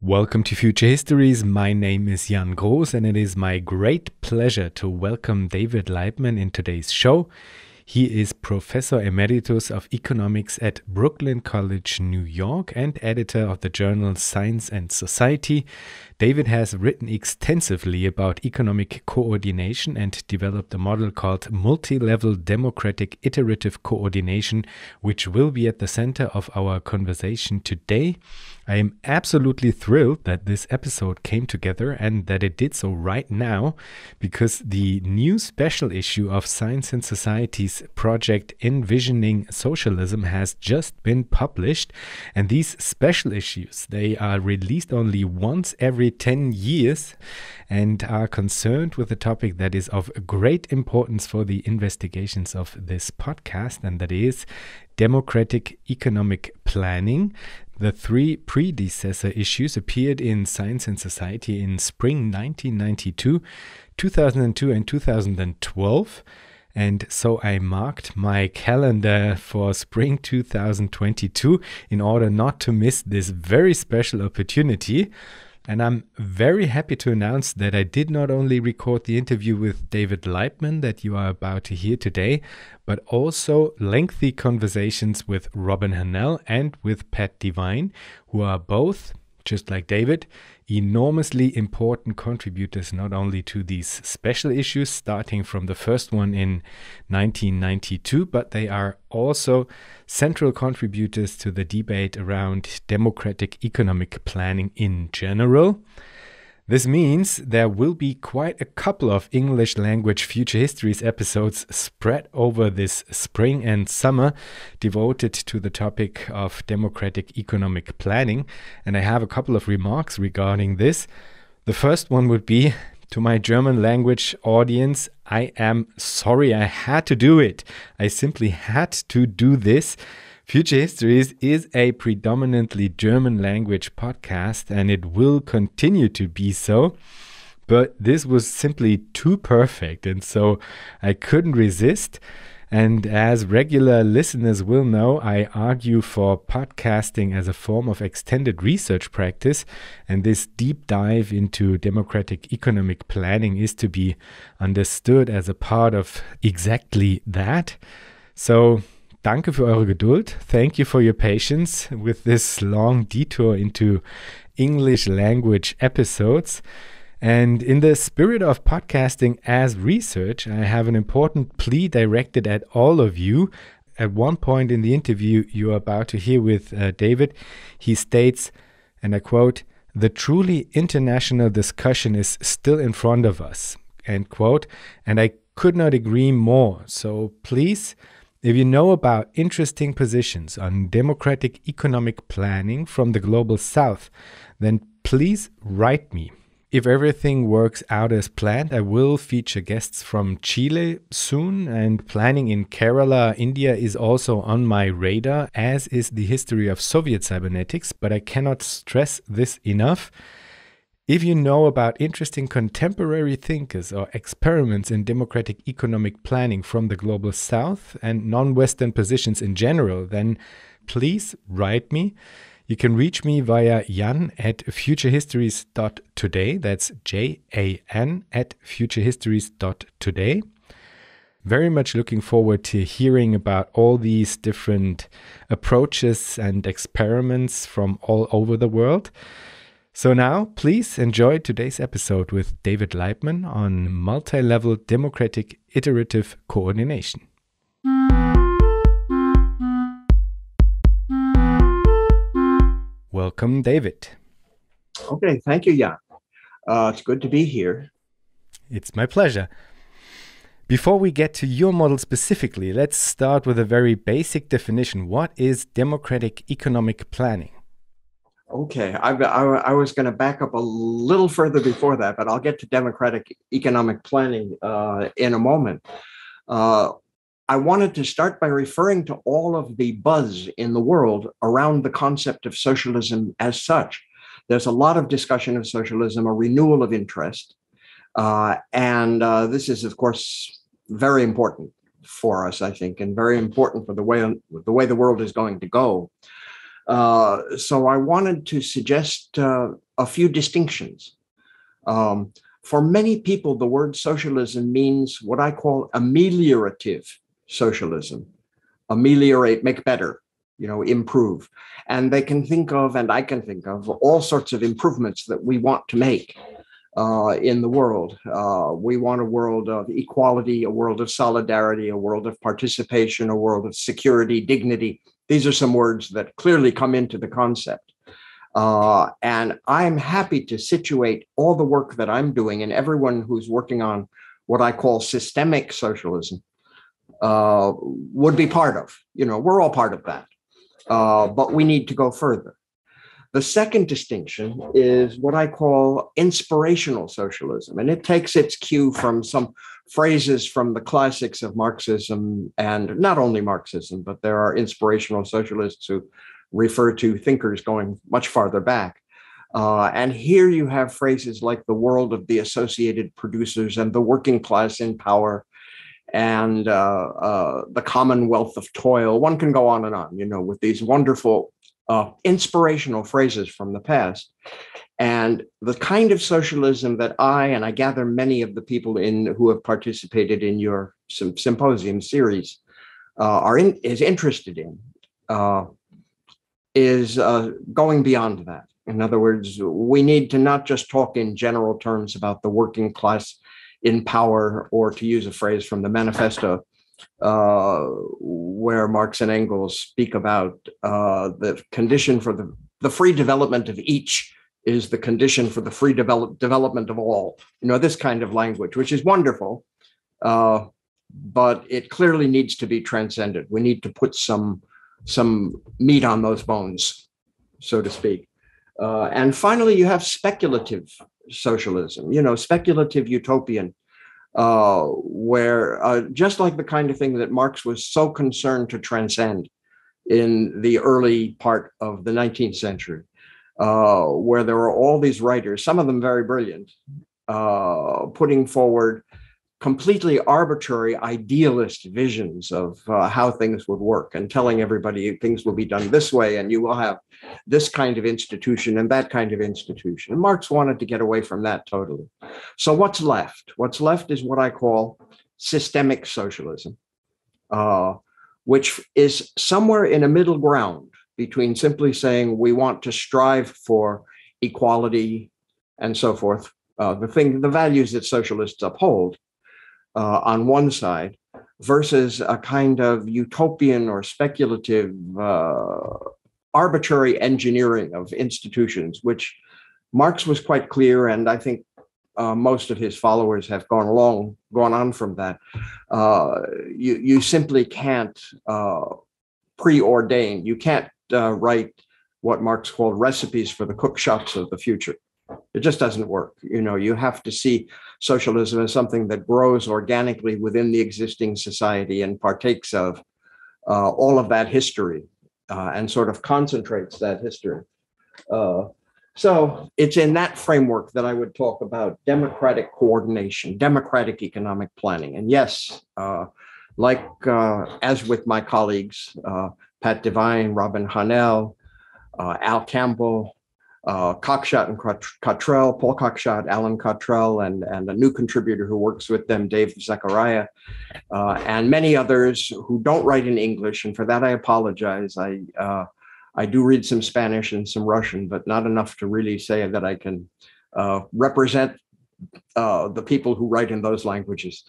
Welcome to Future Histories. My name is Jan Groß, and it is my great pleasure to welcome David Laibman in today's show. He is Professor Emeritus of Economics at Brooklyn College, New York, and editor of the journal Science and Society. David has written extensively about economic coordination and developed a model called Multilevel Democratic Iterative Coordination, which will be at the center of our conversation today. I am absolutely thrilled that this episode came together and that it did so right now, because the new special issue of Science and Society's project Envisioning Socialism has just been published. And these special issues, they are released only once every 10 years and are concerned with a topic that is of great importance for the investigations of this podcast, and that is democratic economic planning. The three predecessor issues appeared in Science and Society in spring 1992, 2002 and 2012. And so I marked my calendar for spring 2022 in order not to miss this very special opportunity. And I'm very happy to announce that I did not only record the interview with David Laibman that you are about to hear today, but also lengthy conversations with Robin Hahnel and with Pat Devine, who are both, just like David, enormously important contributors not only to these special issues, starting from the first one in 1992, but they are also central contributors to the debate around democratic economic planning in general. This means there will be quite a couple of English language Future Histories episodes spread over this spring and summer devoted to the topic of democratic economic planning. And I have a couple of remarks regarding this. The first one would be, to my German language audience, I am sorry I had to do it. I simply had to do this. Future Histories is a predominantly German language podcast, and it will continue to be so. But this was simply too perfect, and so I couldn't resist. And as regular listeners will know, I argue for podcasting as a form of extended research practice, and this deep dive into democratic economic planning is to be understood as a part of exactly that. So, danke für eure Geduld. Thank you for your patience with this long detour into English language episodes. And in the spirit of podcasting as research, I have an important plea directed at all of you. At one point in the interview you are about to hear with David, he states, and I quote, "The truly international discussion is still in front of us," end quote. And I could not agree more. So please, if you know about interesting positions on democratic economic planning from the global south, then please write me. If everything works out as planned, I will feature guests from Chile soon, and planning in Kerala, India is also on my radar, as is the history of Soviet cybernetics, but I cannot stress this enough. If you know about interesting contemporary thinkers or experiments in democratic economic planning from the global south and non-Western positions in general, then please write me. You can reach me via jan@futurehistories.today. That's JAN @futurehistories.today. Very much looking forward to hearing about all these different approaches and experiments from all over the world. So now, please enjoy today's episode with David Laibman on multi-level democratic iterative coordination. Welcome, David. Okay, thank you, Jan. It's good to be here. It's my pleasure. Before we get to your model specifically, let's start with a very basic definition. What is democratic economic planning? Okay, I was going to back up a little further before that, but I'll get to democratic economic planning in a moment. I wanted to start by referring to all of the buzz in the world around the concept of socialism as such. There's a lot of discussion of socialism, a renewal of interest, and this is, of course, very important for us, I think, and very important for the way the world is going to go. So I wanted to suggest a few distinctions. For many people, the word socialism means what I call ameliorative socialism. Ameliorate, make better, improve. And they can think of, and I can think of, all sorts of improvements that we want to make in the world. We want a world of equality, a world of solidarity, a world of participation, a world of security, dignity. These are some words that clearly come into the concept. And I'm happy to situate all the work that I'm doing and everyone who's working on what I call systemic socialism would be part of. We're all part of that. But we need to go further. The second distinction is what I call inspirational socialism. And it takes its cue from some phrases from the classics of Marxism, and not only Marxism, but there are inspirational socialists who refer to thinkers going much farther back. And here you have phrases like the world of the associated producers and the working class in power and the commonwealth of toil. One can go on, with these wonderful inspirational phrases from the past. And the kind of socialism that I gather many of the people who have participated in your symposium series is interested in, is going beyond that. In other words, we need to not just talk in general terms about the working class in power, or to use a phrase from the manifesto, where Marx and Engels speak about the condition for the free development of each is the condition for the free development of all. This kind of language, which is wonderful, but it clearly needs to be transcended. We need to put some meat on those bones, so to speak. And finally, you have speculative socialism, speculative utopian, where just like the kind of thing that Marx was so concerned to transcend in the early part of the 19th century, where there were all these writers, some of them very brilliant, putting forward completely arbitrary idealist visions of how things would work and telling everybody things will be done this way and you will have this kind of institution and that kind of institution. And Marx wanted to get away from that totally. So what's left? What's left is what I call systemic socialism, which is somewhere in a middle ground between simply saying we want to strive for equality and so forth, the values that socialists uphold, on one side, versus a kind of utopian or speculative arbitrary engineering of institutions, which Marx was quite clear, and I think most of his followers have gone on from that. You simply can't preordain. You can't write what Marx called recipes for the cook shops of the future. It just doesn't work. You have to see socialism as something that grows organically within the existing society and partakes of all of that history and sort of concentrates that history. So it's in that framework that I would talk about democratic coordination, democratic economic planning. And yes, as with my colleagues, Pat Devine, Robin Hahnel, Al Campbell, Cockshott and Cottrell, Paul Cockshott, Alan Cottrell, and a new contributor who works with them, Dave Zachariah, and many others who don't write in English. And for that, I apologize. I do read some Spanish and some Russian, but not enough to really say that I can represent the people who write in those languages.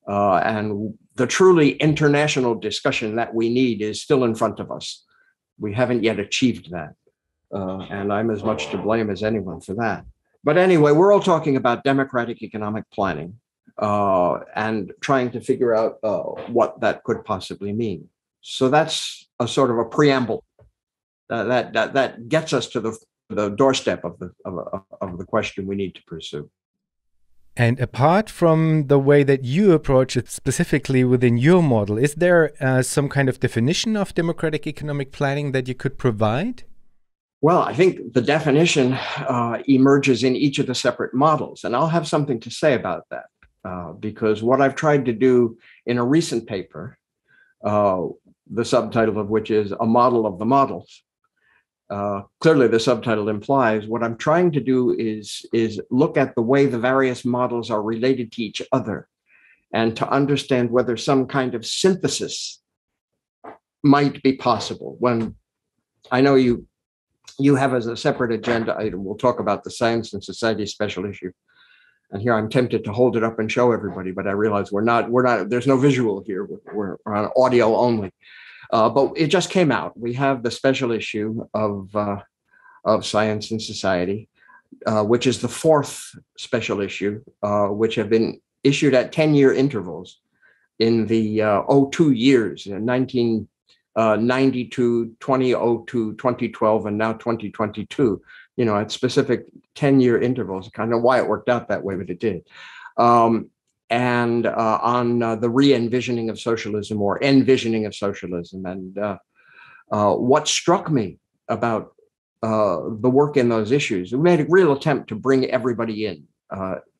And the truly international discussion that we need is still in front of us. We haven't yet achieved that. And I'm as much to blame as anyone for that. But anyway, we're all talking about democratic economic planning and trying to figure out what that could possibly mean. So that's a sort of a preamble that gets us to the doorstep of the question we need to pursue. And apart from the way that you approach it specifically within your model, is there some kind of definition of democratic economic planning that you could provide? Well, I think the definition emerges in each of the separate models, and I'll have something to say about that because what I've tried to do in a recent paper, the subtitle of which is A Model of the Models, clearly the subtitle implies, what I'm trying to do is look at the way the various models are related to each other and to understand whether some kind of synthesis might be possible. When I know you have as a separate agenda item, we'll talk about the Science and Society special issue. And here I'm tempted to hold it up and show everybody, but I realize we're not, there's no visual here. We're on audio only. But it just came out. We have the special issue of Science and Society, which is the fourth special issue, which have been issued at 10-year intervals in the 02 years, 1992, 2002, 2012, and now 2022, at specific 10-year intervals. I kind of know why it worked out that way, but it did. And on the re-envisioning of socialism or envisioning of socialism. And what struck me about the work in those issues, we made a real attempt to bring everybody in.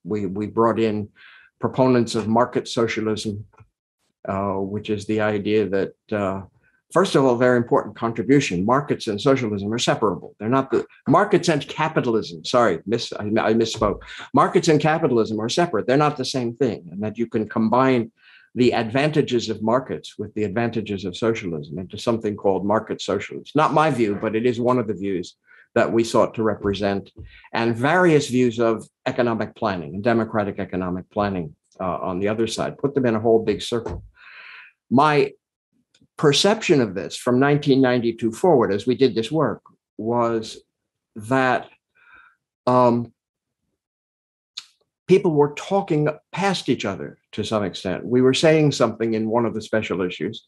We brought in proponents of market socialism, which is the idea that, first of all, very important contribution. Markets and socialism are separable. They're not the markets and capitalism. Sorry, I misspoke. Markets and capitalism are separate. They're not the same thing, and that you can combine the advantages of markets with the advantages of socialism into something called market socialism. Not my view, but it is one of the views that we sought to represent, and various views of economic planning and democratic economic planning on the other side. Put them in a whole big circle. My perception of this from 1992 forward, as we did this work, was that people were talking past each other to some extent. We were saying something in one of the special issues,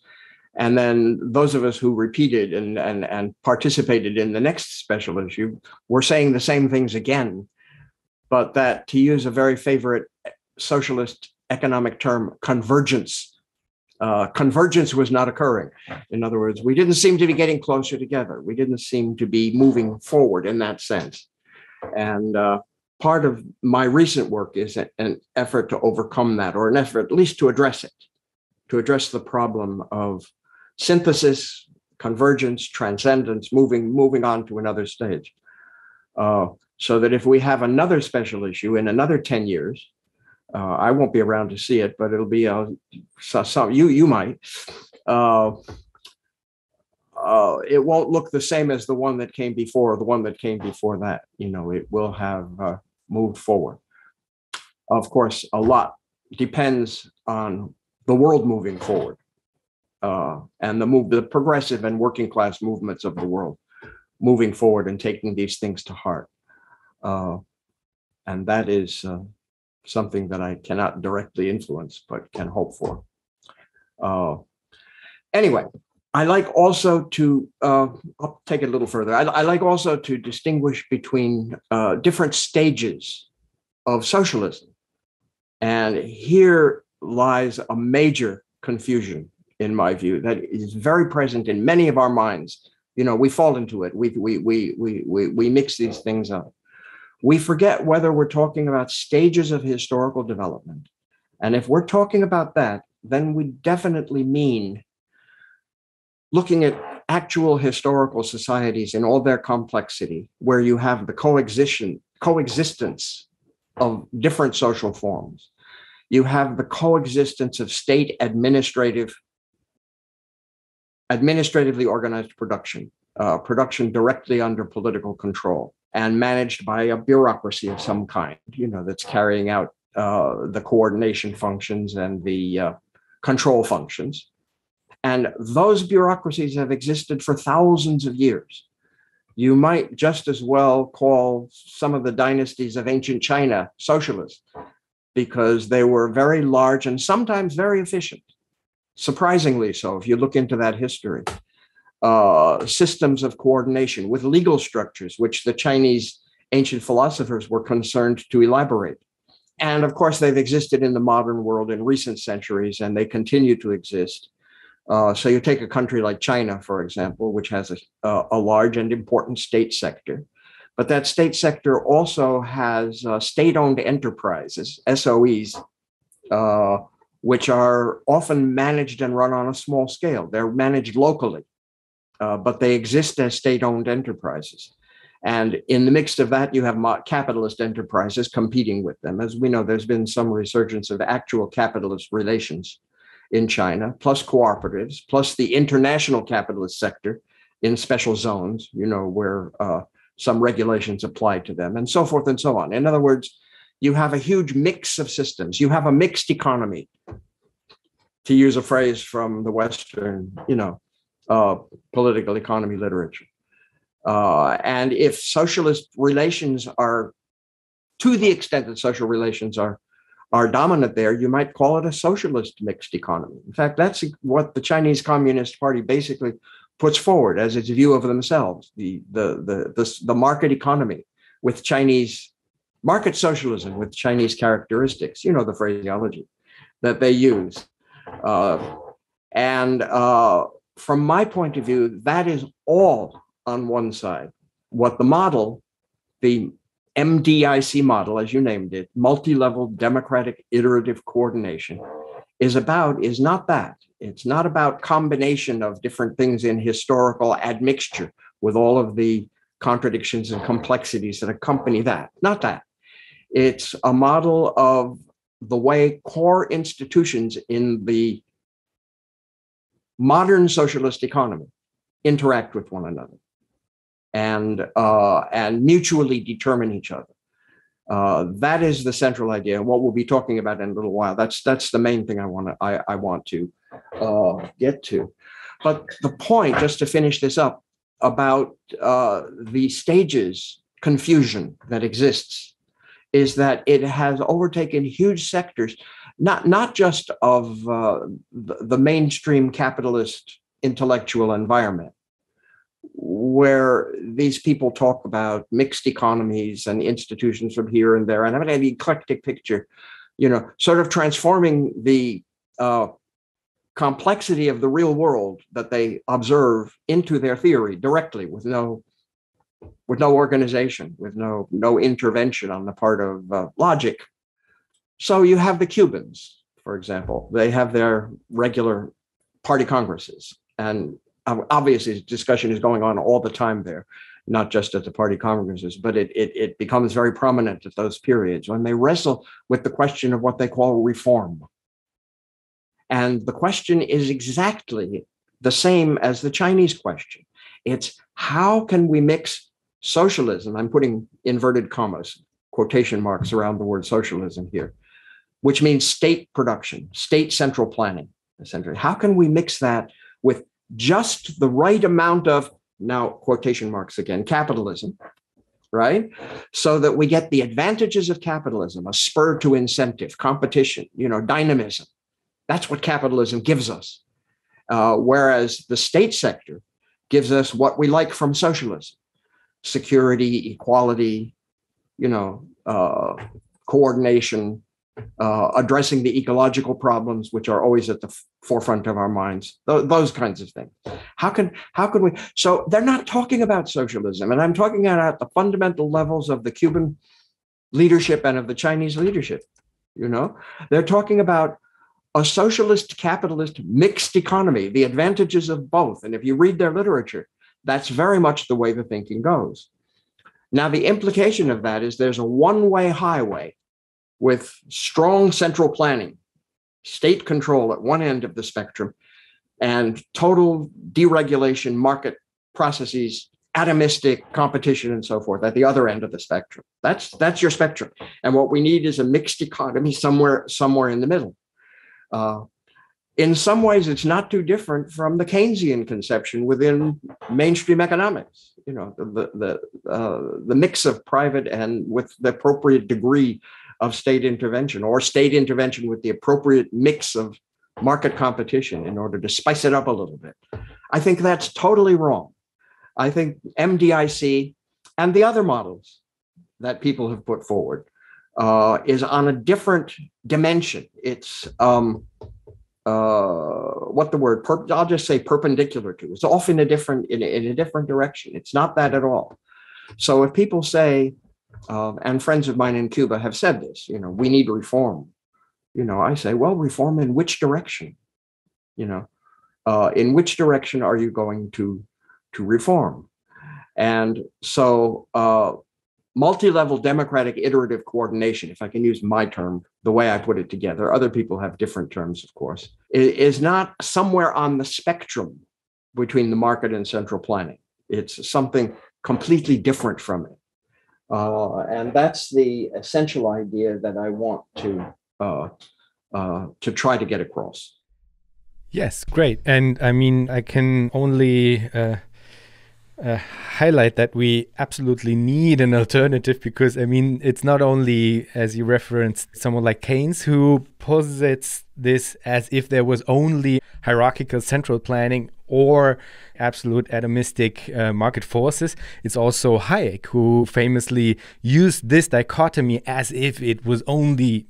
and then those of us who repeated and participated in the next special issue were saying the same things again, but that, to use a very favorite socialist economic term, convergence was not occurring. In other words, we didn't seem to be getting closer together. We didn't seem to be moving forward in that sense. And part of my recent work is an effort to overcome that, or an effort at least to address it, to address the problem of synthesis, convergence, transcendence, moving on to another stage. So that if we have another special issue in another 10 years, I won't be around to see it, but it'll be you might. It won't look the same as the one that came before, or the one that came before that. It will have moved forward. Of course, a lot depends on the world moving forward, and the progressive and working class movements of the world moving forward and taking these things to heart. And that is something that I cannot directly influence, but can hope for. Anyway, I like also to, I'll take it a little further. I like also to distinguish between different stages of socialism. And here lies a major confusion, in my view, that is very present in many of our minds. We fall into it. We mix these things up. We forget whether we're talking about stages of historical development. And if we're talking about that, then we definitely mean looking at actual historical societies in all their complexity, where you have the coexistence of different social forms. You have the coexistence of state administratively organized production, production directly under political control, and managed by a bureaucracy of some kind, that's carrying out the coordination functions and the control functions. And those bureaucracies have existed for thousands of years. You might just as well call some of the dynasties of ancient China socialist, because they were very large and sometimes very efficient. Surprisingly so, if you look into that history. Systems of coordination with legal structures, which the Chinese ancient philosophers were concerned to elaborate. And of course, they've existed in the modern world in recent centuries, and they continue to exist. So you take a country like China, for example, which has a large and important state sector. But that state sector also has state-owned enterprises, SOEs, which are often managed and run on a small scale. They're managed locally. but they exist as state-owned enterprises. And in the midst of that, you have capitalist enterprises competing with them. As we know, there's been some resurgence of actual capitalist relations in China, plus cooperatives, plus the international capitalist sector in special zones, where some regulations apply to them, and so forth and so on. In other words, you have a huge mix of systems. You have a mixed economy, to use a phrase from the Western, political economy literature. And if socialist relations are, to the extent that social relations are dominant there, you might call it a socialist mixed economy. In fact, that's what the Chinese Communist Party basically puts forward as its view of themselves: the market economy with Chinese market socialism with Chinese characteristics. The phraseology that they use. And from my point of view, that is all on one side. What the model, the MDIC model, as you named it, multi-level democratic iterative coordination, is about is not that. It's not about combination of different things in historical admixture with all of the contradictions and complexities that accompany that. Not that. It's a model of the way core institutions in the modern socialist economy interact with one another and mutually determine each other. That is the central idea, and what we'll be talking about in a little while. That's the main thing I want to get to. But the point, just to finish this up, about the stages confusion that exists is that it has overtaken huge sectors, not just of the mainstream capitalist intellectual environment, where these people talk about mixed economies and institutions from here and there, and having an eclectic picture, sort of transforming the complexity of the real world that they observe into their theory directly, with no organization, with no intervention on the part of logic. So you have the Cubans, for example. They have their regular party congresses, and obviously discussion is going on all the time there, not just at the party congresses, but it becomes very prominent at those periods when they wrestle with the question of what they call reform. And the question is exactly the same as the Chinese question. It's how can we mix socialism, I'm putting inverted commas, quotation marks around the word socialism here, which means state production, state central planning, essentially. How can we mix that with just the right amount of, now quotation marks again, capitalism, right? So that we get the advantages of capitalism, a spur to incentive, competition, dynamism. That's what capitalism gives us. Whereas the state sector gives us what we like from socialism: security, equality, coordination, addressing the ecological problems, which are always at the forefront of our minds, those kinds of things. How can we? So they're not talking about socialism, and I'm talking about the fundamental levels of the Cuban leadership and of the Chinese leadership. They're talking about a socialist capitalist mixed economy, the advantages of both. And if you read their literature, that's very much the way the thinking goes. Now, the implication of that is there's a one-way highway with strong central planning, state control at one end of the spectrum, and total deregulation, market processes, atomistic competition, and so forth at the other end of the spectrum. That's your spectrum. And what we need is a mixed economy somewhere in the middle. In some ways, it's not too different from the Keynesian conception within mainstream economics. The mix of private and with the appropriate degree of state intervention, or state intervention with the appropriate mix of market competition in order to spice it up a little bit. I think that's totally wrong. I think MDIC and the other models that people have put forward is on a different dimension. It's I'll just say perpendicular to. It's off in a different direction. It's not that at all. So if people say, and friends of mine in Cuba have said this, we need reform. I say, well, reform in which direction? In which direction are you going to to reform. And so multi-level democratic iterative coordination, if I can use my term, the way I put it together, other people have different terms, of course, is not somewhere on the spectrum between the market and central planning. It's something completely different from it. And that's the essential idea that I want to try to get across. Yes, great. And I mean, I can only highlight that we absolutely need an alternative, because I mean, it's not only, as you referenced, someone like Keynes who posits this as if there was only hierarchical central planning or absolute atomistic market forces. It's also Hayek who famously used this dichotomy as if it was only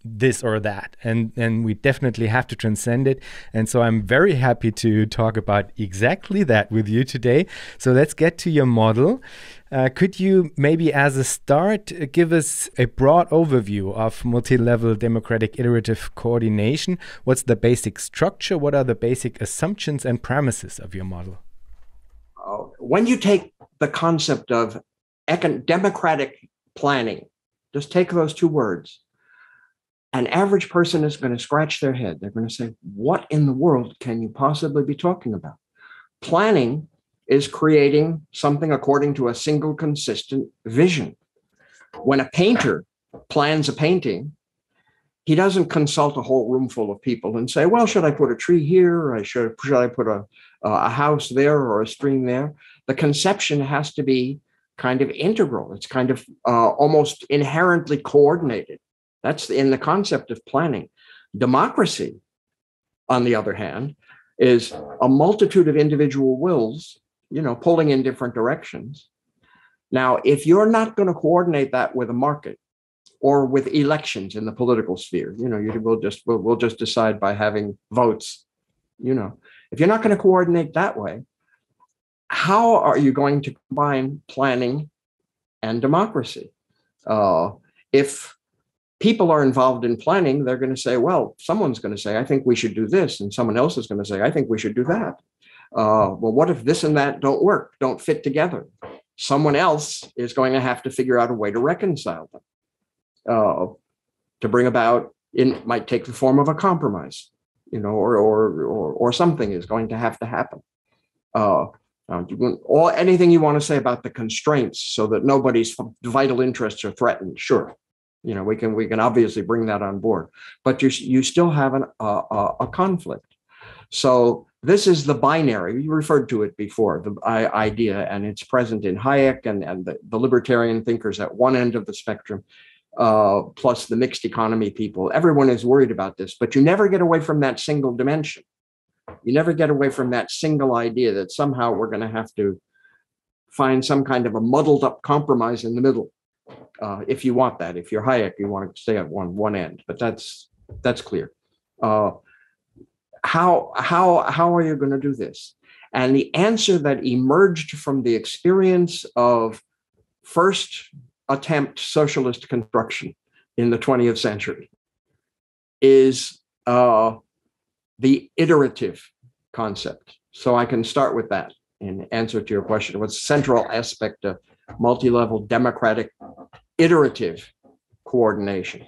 this or that, and we definitely have to transcend it. And so I'm very happy to talk about exactly that with you today. So let's get to your model. Could you maybe as a start give us a broad overview of multi-level democratic iterative coordination? What's the basic structure? What are the basic assumptions and premises of your model? When you take the concept of democratic planning, just take those two words, an average person is going to scratch their head. They're going to say, what in the world can you possibly be talking about? Planning is creating something according to a single consistent vision. When a painter plans a painting, he doesn't consult a whole room full of people and say, well, should I put a tree here? Or should I put a house there or a stream there? The conception has to be kind of integral. It's kind of almost inherently coordinated. That's in the concept of planning. Democracy, on the other hand, is a multitude of individual wills, pulling in different directions. Now, if you're not going to coordinate that with a market or with elections in the political sphere, we'll just decide by having votes. If you're not going to coordinate that way, how are you going to combine planning and democracy? If people are involved in planning, they're going to say, well, someone's going to say, I think we should do this. And someone else is going to say, I think we should do that. Well, what if this and that don't work, don't fit together? Someone else is going to have to figure out a way to reconcile them, to bring about, it might take the form of a compromise, or something is going to have to happen. Anything you want to say about the constraints so that nobody's vital interests are threatened, sure. We can obviously bring that on board, but you still have a conflict. So this is the binary. You referred to it before, the idea, and it's present in Hayek and the libertarian thinkers at one end of the spectrum, plus the mixed economy people. Everyone is worried about this, but you never get away from that single dimension. You never get away from that single idea that somehow we're going to have to find some kind of a muddled up compromise in the middle. If you want that, if you're Hayek, you want to stay at one end, but that's clear. How are you going to do this? And the answer that emerged from the experience of first attempt socialist construction in the 20th century is the iterative concept. So I can start with that in answer to your question. What's the central aspect of multi-level democratic iterative coordination?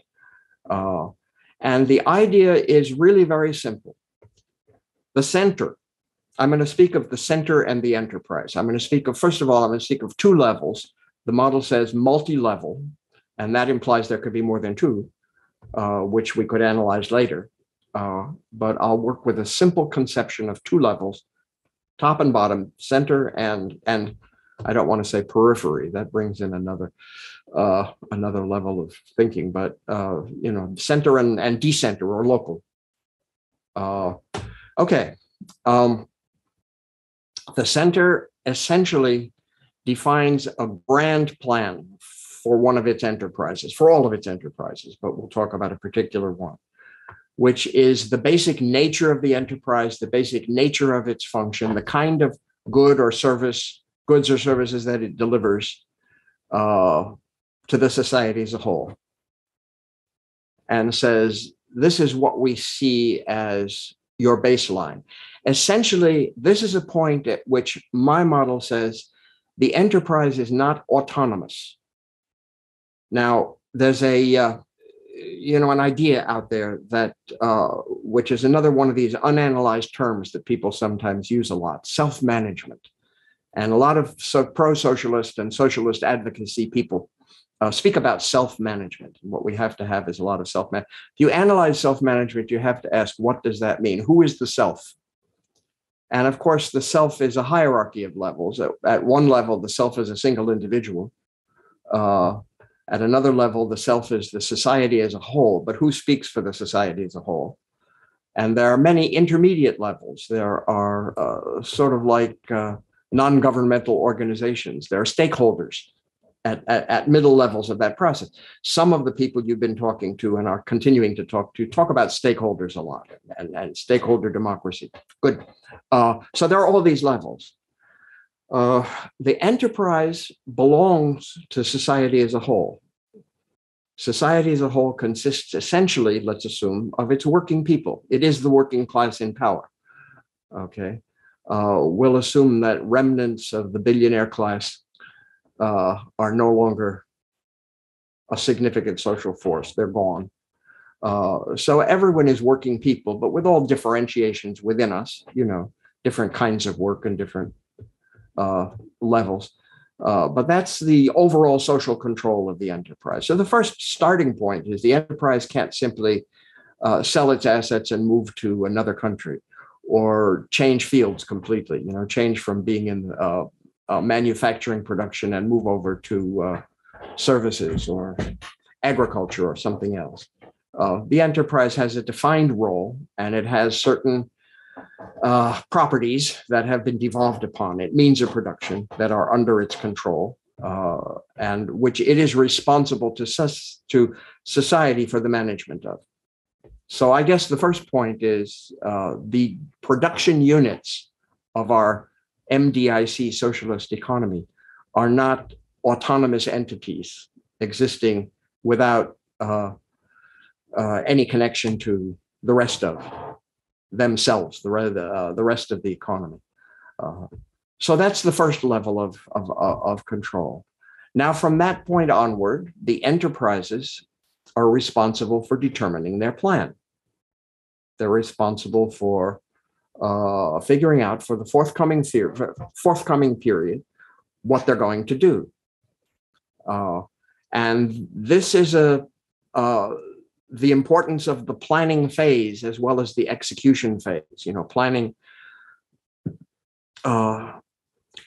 And the idea is really very simple. The center, I'm going to speak of the center and the enterprise. I'm going to speak of, first of all, I'm going to speak of two levels. The model says multi-level, and that implies there could be more than two, which we could analyze later. But I'll work with a simple conception of two levels, top and bottom, center and I don't want to say periphery. That brings in another level of thinking, but center and decenter or local. Okay. The center essentially defines a grand plan for one of its enterprises, for all of its enterprises, but we'll talk about a particular one, which is the basic nature of the enterprise, the basic nature of its function, the kind of goods or services that it delivers to the society as a whole. And says, this is what we see as your baseline. Essentially, this is a point at which my model says the enterprise is not autonomous. Now, there's an idea out there that, which is another one of these unanalyzed terms that people sometimes use a lot, self-management. And a lot of pro-socialist and socialist advocacy people speak about self-management. And what we have to have is a lot of self-management. If you analyze self-management, you have to ask, what does that mean? Who is the self? And of course, the self is a hierarchy of levels. At one level, the self is a single individual. At another level, the self is the society as a whole, but who speaks for the society as a whole? And there are many intermediate levels. There are sort of like non-governmental organizations. There are stakeholders at middle levels of that process. Some of the people you've been talking to and are continuing to talk about stakeholders a lot and stakeholder democracy. Good. So there are all these levels. The enterprise belongs to society as a whole. Society as a whole consists essentially, let's assume, of its working people. It is the working class in power. Okay. We'll assume that remnants of the billionaire class are no longer a significant social force. They're gone. So everyone is working people, but with all differentiations within us, different kinds of work and different levels. But that's the overall social control of the enterprise. So the first starting point is the enterprise can't simply sell its assets and move to another country or change fields completely, change from being in manufacturing production and move over to services or agriculture or something else. The enterprise has a defined role, and it has certain properties that have been devolved upon it, means of production that are under its control, and which it is responsible to society for the management of. So I guess the first point is the production units of our MDIC socialist economy are not autonomous entities existing without any connection to the rest of themselves, the rest of the economy. So that's the first level of control. Now, from that point onward, the enterprises are responsible for determining their plan. They're responsible for figuring out for the forthcoming period what they're going to do. And this is the importance of the planning phase as well as the execution phase. Planning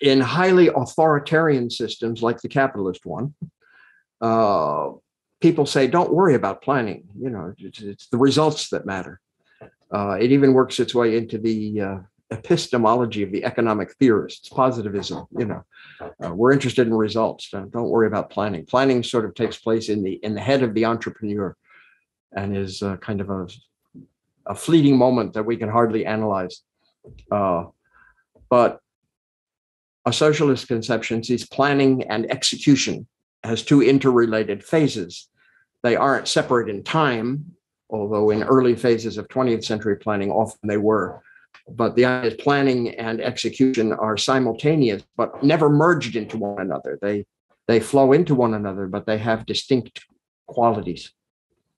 in highly authoritarian systems like the capitalist one, people say, don't worry about planning. It's the results that matter. It even works its way into the epistemology of the economic theorists, positivism. We're interested in results. Don't worry about planning. Planning sort of takes place in the head of the entrepreneur, and is kind of a fleeting moment that we can hardly analyze. But a socialist conception sees planning and execution as two interrelated phases. They aren't separate in time, although in early phases of 20th century planning, often they were. But the idea is planning and execution are simultaneous, but never merged into one another. They flow into one another, but they have distinct qualities.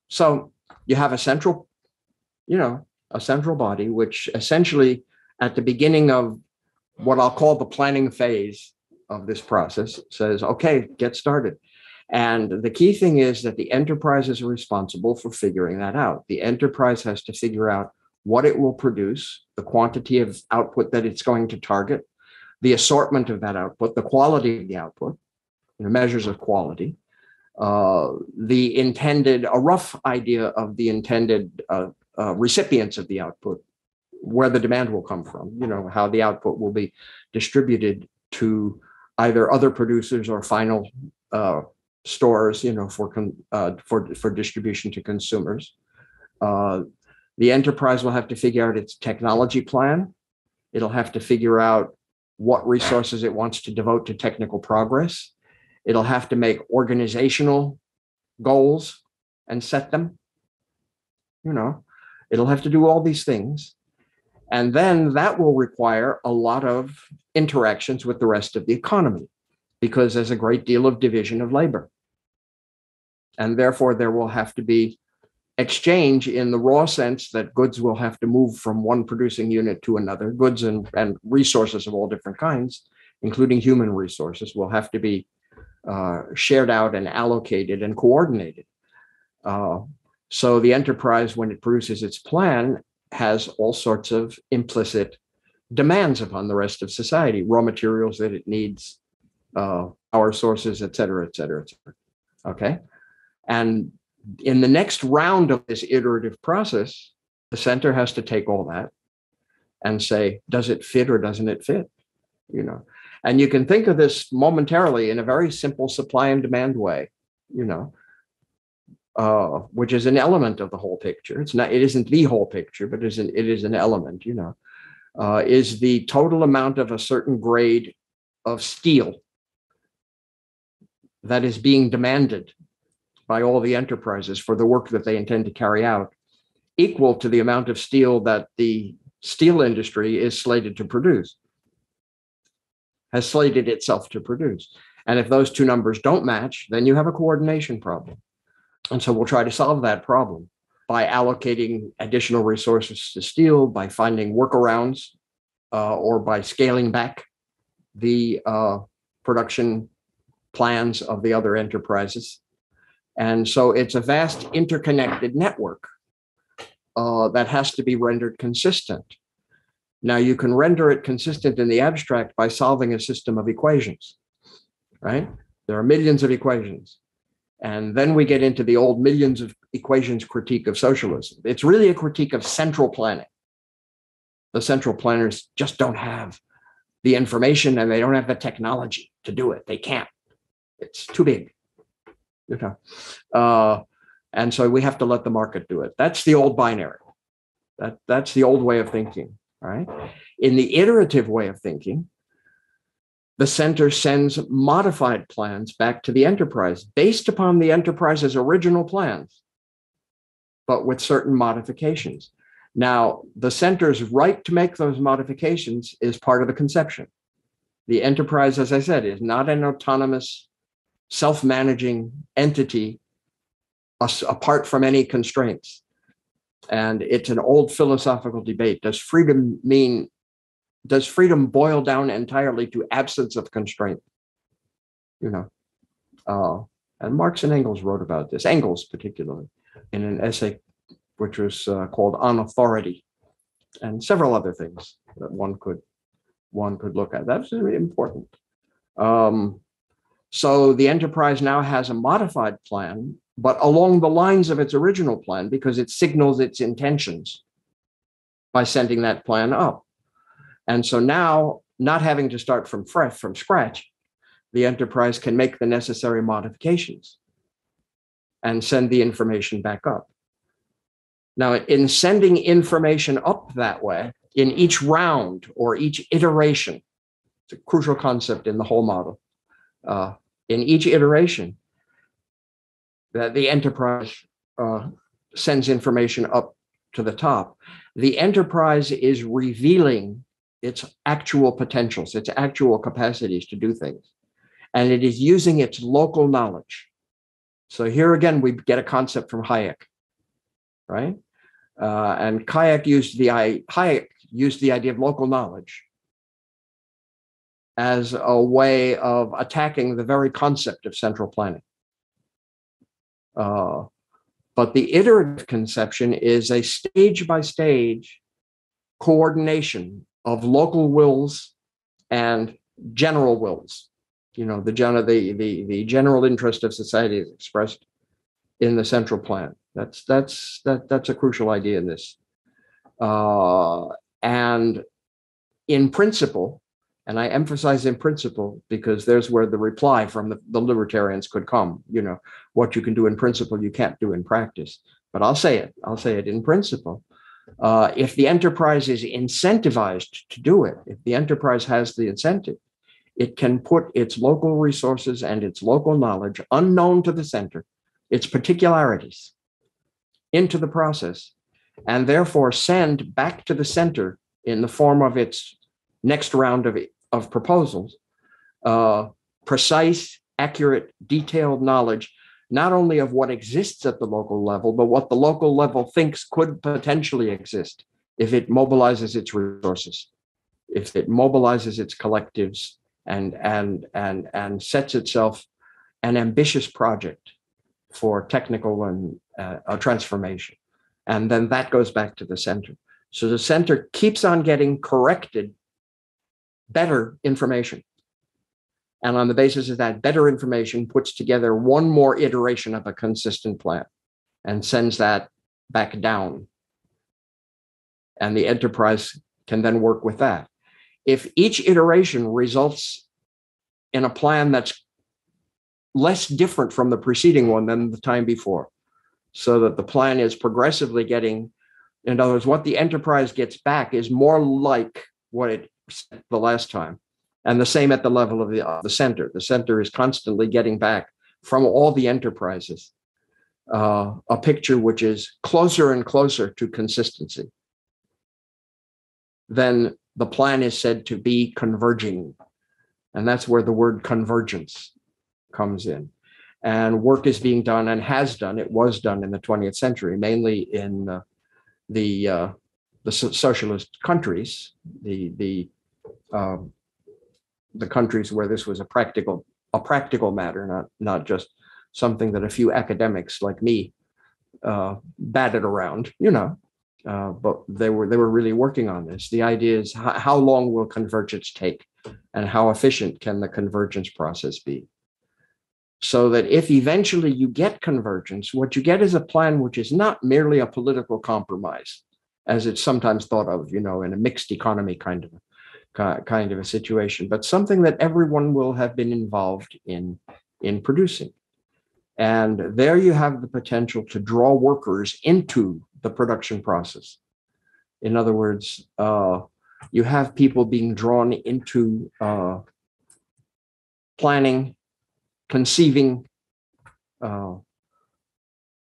So you have a central body, which essentially at the beginning of what I'll call the planning phase of this process says, okay, get started. And the key thing is that the enterprises are responsible for figuring that out. The enterprise has to figure out what it will produce, the quantity of output that it's going to target, the assortment of that output, the quality of the output, measures of quality, a rough idea of the intended recipients of the output, where the demand will come from, how the output will be distributed to either other producers or final stores, for distribution to consumers. The enterprise will have to figure out its technology plan. It'll have to figure out what resources it wants to devote to technical progress. It'll have to make organizational goals and set them. It'll have to do all these things. And then that will require a lot of interactions with the rest of the economy, because there's a great deal of division of labor. And therefore, there will have to be exchange in the raw sense that goods will have to move from one producing unit to another. Goods and resources of all different kinds, including human resources, will have to be shared out and allocated and coordinated. So the enterprise, when it produces its plan, has all sorts of implicit demands upon the rest of society, raw materials that it needs, power sources, et cetera, et cetera, et cetera. Okay. And in the next round of this iterative process, the center has to take all that and say, does it fit or doesn't it fit? You know, and you can think of this momentarily in a very simple supply and demand way, you know, which is an element of the whole picture. It isn't the whole picture, but it is an element, you know, is the total amount of a certain grade of steel that is being demanded by all the enterprises for the work that they intend to carry out equal to the amount of steel that the steel industry is slated to produce, has slated itself to produce. And if those two numbers don't match, then you have a coordination problem. And so we'll try to solve that problem by allocating additional resources to steel, by finding workarounds, or by scaling back the production plans of the other enterprises. And so it's a vast interconnected network that has to be rendered consistent. Now, you can render it consistent in the abstract by solving a system of equations, right? There are millions of equations. And then we get into the old millions of equations critique of socialism. It's really a critique of central planning. The central planners just don't have the information and they don't have the technology to do it. They can't. It's too big. You know? And so we have to let the market do it. That's the old binary. That's the old way of thinking, right? In the iterative way of thinking, the center sends modified plans back to the enterprise based upon the enterprise's original plans, but with certain modifications. Now, the center's right to make those modifications is part of the conception. The enterprise, as I said, is not an autonomous, self-managing entity apart from any constraints. And it's an old philosophical debate. Does freedom boil down entirely to absence of constraint? You know, and Marx and Engels wrote about this, Engels particularly, in an essay which was called On Authority, and several other things that one could look at. That's really important. So the enterprise now has a modified plan, but along the lines of its original plan, because it signals its intentions by sending that plan up. And so now, not having to start from scratch, the enterprise can make the necessary modifications and send the information back up. Now, in sending information up that way, in each round or each iteration, it's a crucial concept in the whole model. In each iteration, that the enterprise sends information up to the top. The enterprise is revealing its actual potentials, its actual capacities to do things. And it is using its local knowledge. So here again, we get a concept from Hayek, right? And Hayek used the idea of local knowledge as a way of attacking the very concept of central planning. But the iterative conception is a stage-by-stage coordination of local wills and general wills. You know, the general interest of society is expressed in the central plan. That's a crucial idea in this. And in principle, and I emphasize in principle because there's where the reply from the libertarians could come. You know, what you can do in principle, you can't do in practice. But I'll say it in principle. If the enterprise is incentivized to do it, if the enterprise has the incentive, it can put its local resources and its local knowledge unknown to the center, its particularities, into the process, and therefore send back to the center in the form of its next round of proposals, precise, accurate, detailed knowledge, not only of what exists at the local level, but what the local level thinks could potentially exist if it mobilizes its resources, if it mobilizes its collectives and sets itself an ambitious project for technical and transformation. And then that goes back to the center. So the center keeps on getting corrected, better information. And on the basis of that better information, puts together one more iteration of a consistent plan and sends that back down. And the enterprise can then work with that. If each iteration results in a plan that's less different from the preceding one than the time before, so that the plan is progressively getting, in other words, what the enterprise gets back is more like what it said the last time. And the same at the level of the center. The center is constantly getting back from all the enterprises a picture which is closer and closer to consistency. Then the plan is said to be converging. And that's where the word convergence comes in. And work is being done and has done. It was done in the 20th century, mainly in the socialist countries, the countries where this was a practical matter, not just something that a few academics like me batted around, but they were really working on this. The idea is how long will convergence take, and how efficient can the convergence process be? So that if eventually you get convergence, what you get is a plan which is not merely a political compromise, as it's sometimes thought of, in a mixed economy kind of a situation, but something that everyone will have been involved in producing. And there you have the potential to draw workers into the production process. In other words, you have people being drawn into planning, conceiving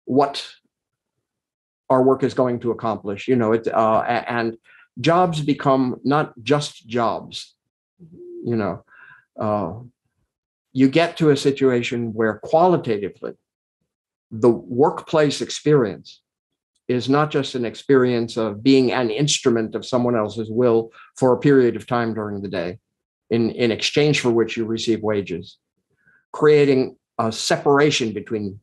what our work is going to accomplish, and jobs become not just jobs, you get to a situation where qualitatively the workplace experience is not just an experience of being an instrument of someone else's will for a period of time during the day, in exchange for which you receive wages, creating a separation between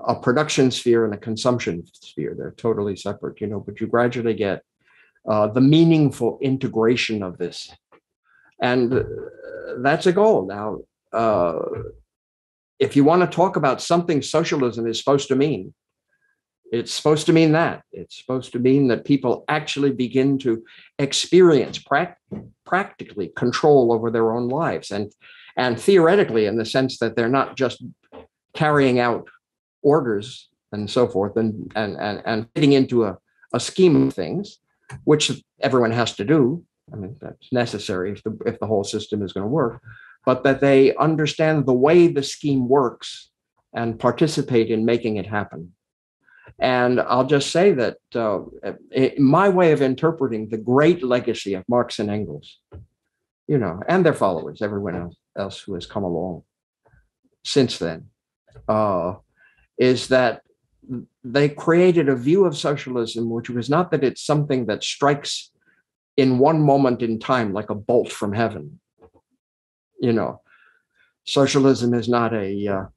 a production sphere and a consumption sphere. They're totally separate, but you gradually get the meaningful integration of this. And that's a goal. Now, if you want to talk about something socialism is supposed to mean, it's supposed to mean that. It's supposed to mean that people actually begin to experience practically control over their own lives, and theoretically, in the sense that they're not just carrying out orders and so forth and fitting into a scheme of things, which everyone has to do. I mean, that's necessary if the whole system is going to work, but that they understand the way the scheme works and participate in making it happen. And I'll just say that my way of interpreting the great legacy of Marx and Engels, and their followers, everyone else who has come along since then, is that they created a view of socialism, which was not that it's something that strikes in one moment in time like a bolt from heaven. Socialism is not a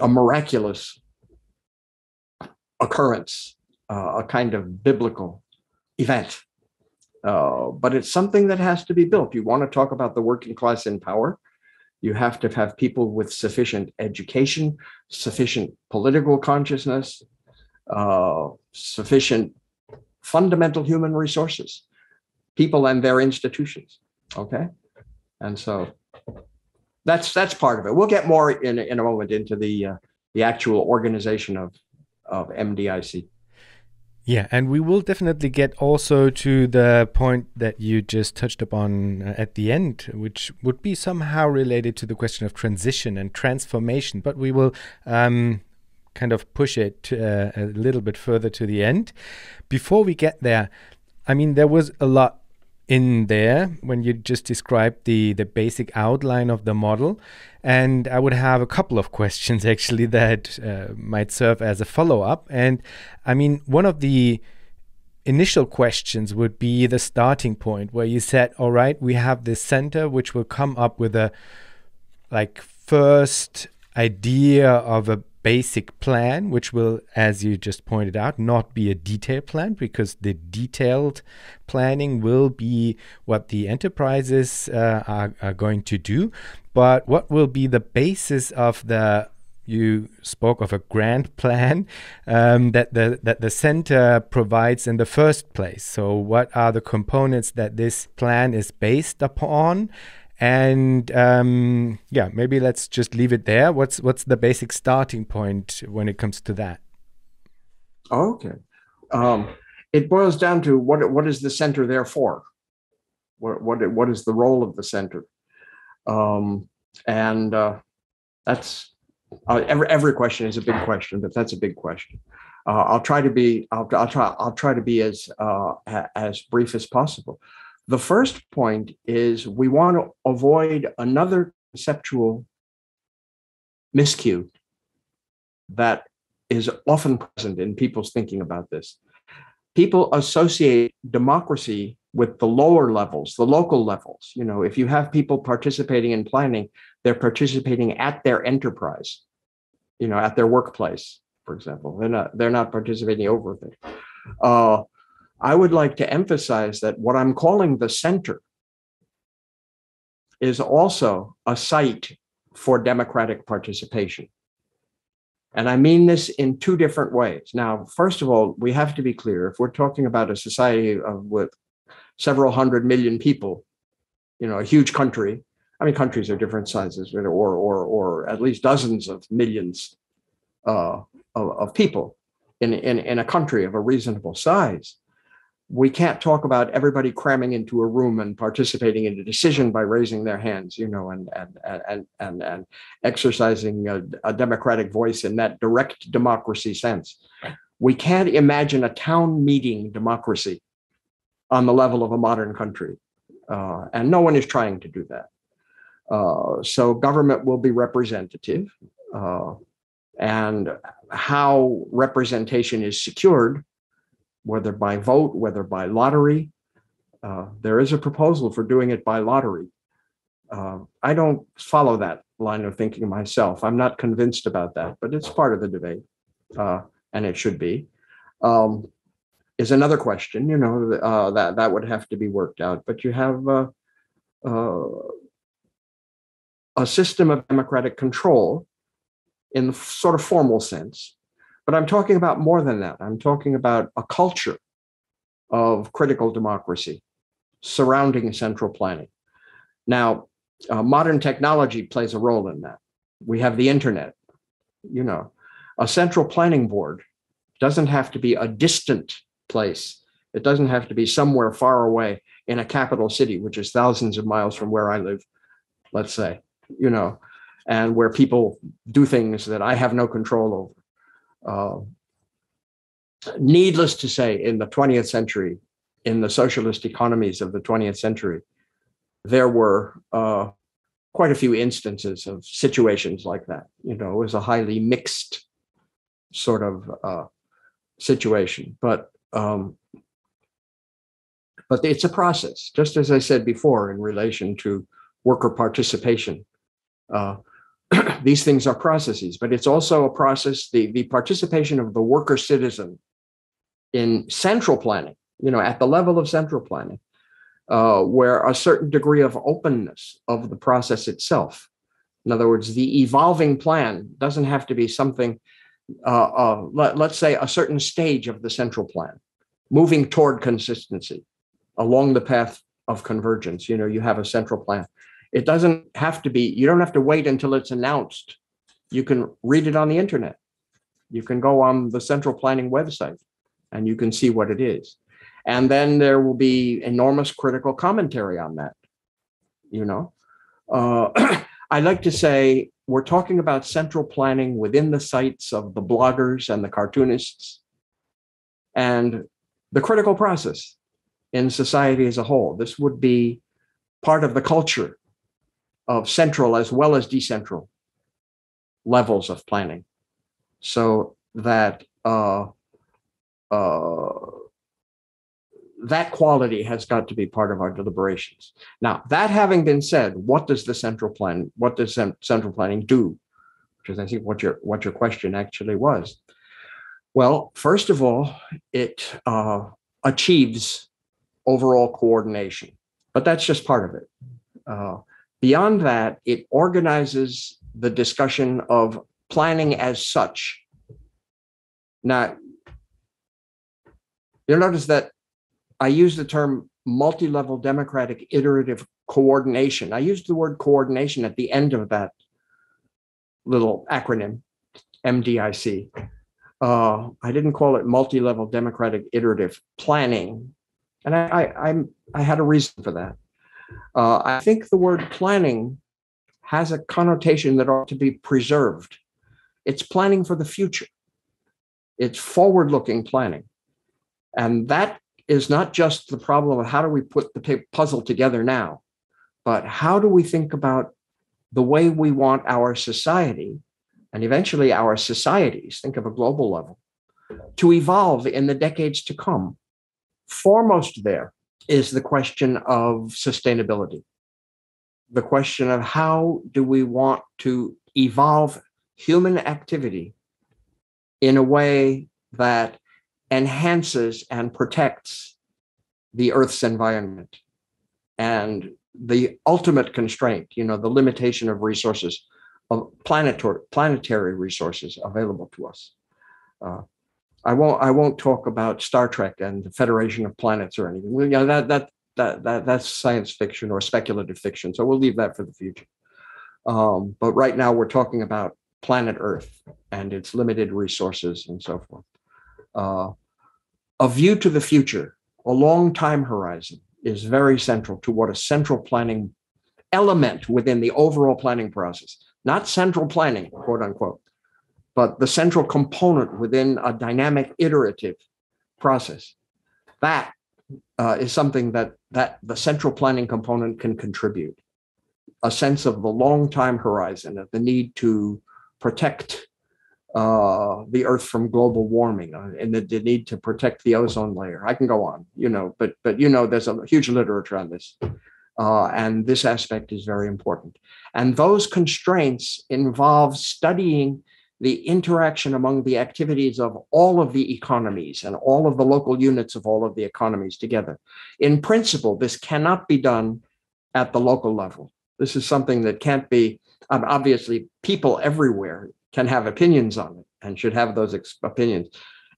miraculous occurrence, a kind of biblical event, but it's something that has to be built. You want to talk about the working class in power, you have to have people with sufficient education, sufficient political consciousness, sufficient fundamental human resources, people and their institutions. Okay, and so that's part of it. We'll get more in a moment into the actual organization of MDIC. Yeah, and we will definitely get also to the point that you just touched upon at the end, which would be somehow related to the question of transition and transformation, but we will kind of push it a little bit further to the end. Before we get there, I mean, there was a lot in there when you just described the basic outline of the model. And I would have a couple of questions actually that might serve as a follow-up. And I mean, one of the initial questions would be the starting point where you said, all right, we have this center which will come up with a first idea of a basic plan, which will, as you just pointed out, not be a detailed plan, because the detailed planning will be what the enterprises are going to do. But what will be the basis of you spoke of a grand plan that the center provides in the first place. So what are the components that this plan is based upon? And maybe let's just leave it there. What's the basic starting point when it comes to that? Okay. It boils down to what is the center there for? What is the role of the center? That's every question is a big question, but that's a big question. I'll try to be as brief as possible. The first point is we want to avoid another conceptual miscue that is often present in people's thinking about this. People associate democracy with the lower levels, the local levels. You know, if you have people participating in planning, they're participating at their enterprise, you know, at their workplace, for example. They're not participating over there. I would like to emphasize that what I'm calling the center is also a site for democratic participation. And I mean this in two different ways. Now, first of all, we have to be clear. If we're talking about a society with several 100 million people, you know, a huge country. I mean, countries are different sizes, or at least dozens of millions of people in a country of a reasonable size. We can't talk about everybody cramming into a room and participating in a decision by raising their hands, you know, and exercising a democratic voice in that direct democracy sense. We can't imagine a town meeting democracy on the level of a modern country, and no one is trying to do that. So government will be representative, and how representation is secured, whether by vote, whether by lottery. There is a proposal for doing it by lottery. I don't follow that line of thinking myself. I'm not convinced about that, but it's part of the debate, and it should be. Is another question, you know, that would have to be worked out. But you have a system of democratic control in the sort of formal sense. But I'm talking about more than that. I'm talking about a culture of critical democracy surrounding central planning. Now, modern technology plays a role in that. We have the internet. You know, a central planning board doesn't have to be a distant place. It doesn't have to be somewhere far away in a capital city, which is thousands of miles from where I live, let's say, you know, and where people do things that I have no control over. Needless to say, in the 20th century, in the socialist economies of the 20th century, there were quite a few instances of situations like that. You know, it was a highly mixed sort of situation, but it's a process, just as I said before, in relation to worker participation. These things are processes, but it's also a process, the participation of the worker citizen in central planning, you know, at the level of central planning, where a certain degree of openness of the process itself. In other words, the evolving plan doesn't have to be something, let's say a certain stage of the central plan, moving toward consistency along the path of convergence. You know, you have a central plan. It doesn't have to be, you don't have to wait until it's announced. You can read it on the internet. You can go on the central planning website and you can see what it is. And then there will be enormous critical commentary on that. You know, I like to say we're talking about central planning within the sights of the bloggers and the cartoonists. And the critical process in society as a whole. This would be part of the culture of central as well as decentral levels of planning, so that that quality has got to be part of our deliberations. Now, that having been said, what does central planning do? Which is, I think, what your question actually was. Well, first of all, it achieves overall coordination, but that's just part of it. Beyond that, it organizes the discussion of planning as such. Now, you'll notice that I use the term multi-level democratic iterative coordination. I used the word coordination at the end of that little acronym, MDIC. I didn't call it multi-level democratic iterative planning. And I had a reason for that. I think the word planning has a connotation that ought to be preserved. It's planning for the future. It's forward-looking planning. And that is not just the problem of how do we put the puzzle together now, but how do we think about the way we want our society, and eventually our societies, think of a global level, to evolve in the decades to come. Foremost there is the question of sustainability, the question of how do we want to evolve human activity in a way that enhances and protects the Earth's environment and the ultimate constraint, the limitation of resources, of planetary resources available to us. I won't talk about Star Trek and the Federation of Planets or anything. That's science fiction or speculative fiction, so we'll leave that for the future. But right now we're talking about planet Earth and its limited resources and so forth. A view to the future, a long time horizon, is very central to what a central planning element within the overall planning process, not central planning, quote unquote, but the central component within a dynamic iterative process. That is something that the central planning component can contribute. A sense of the long time horizon, of the need to protect the Earth from global warming, and the need to protect the ozone layer. I can go on, but there's a huge literature on this. And this aspect is very important. And those constraints involve studying the interaction among the activities of all of the economies and all of the local units of all of the economies together. In principle, this cannot be done at the local level. This is something that can't be, obviously, people everywhere can have opinions on it and should have those opinions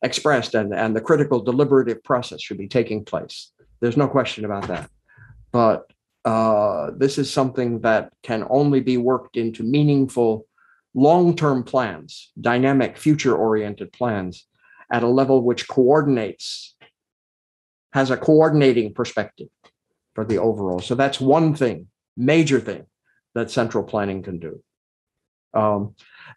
expressed, and the critical deliberative process should be taking place. There's no question about that. But this is something that can only be worked into meaningful long-term plans, dynamic, future-oriented plans at a level which has a coordinating perspective for the overall. So that's one thing, major thing, that central planning can do.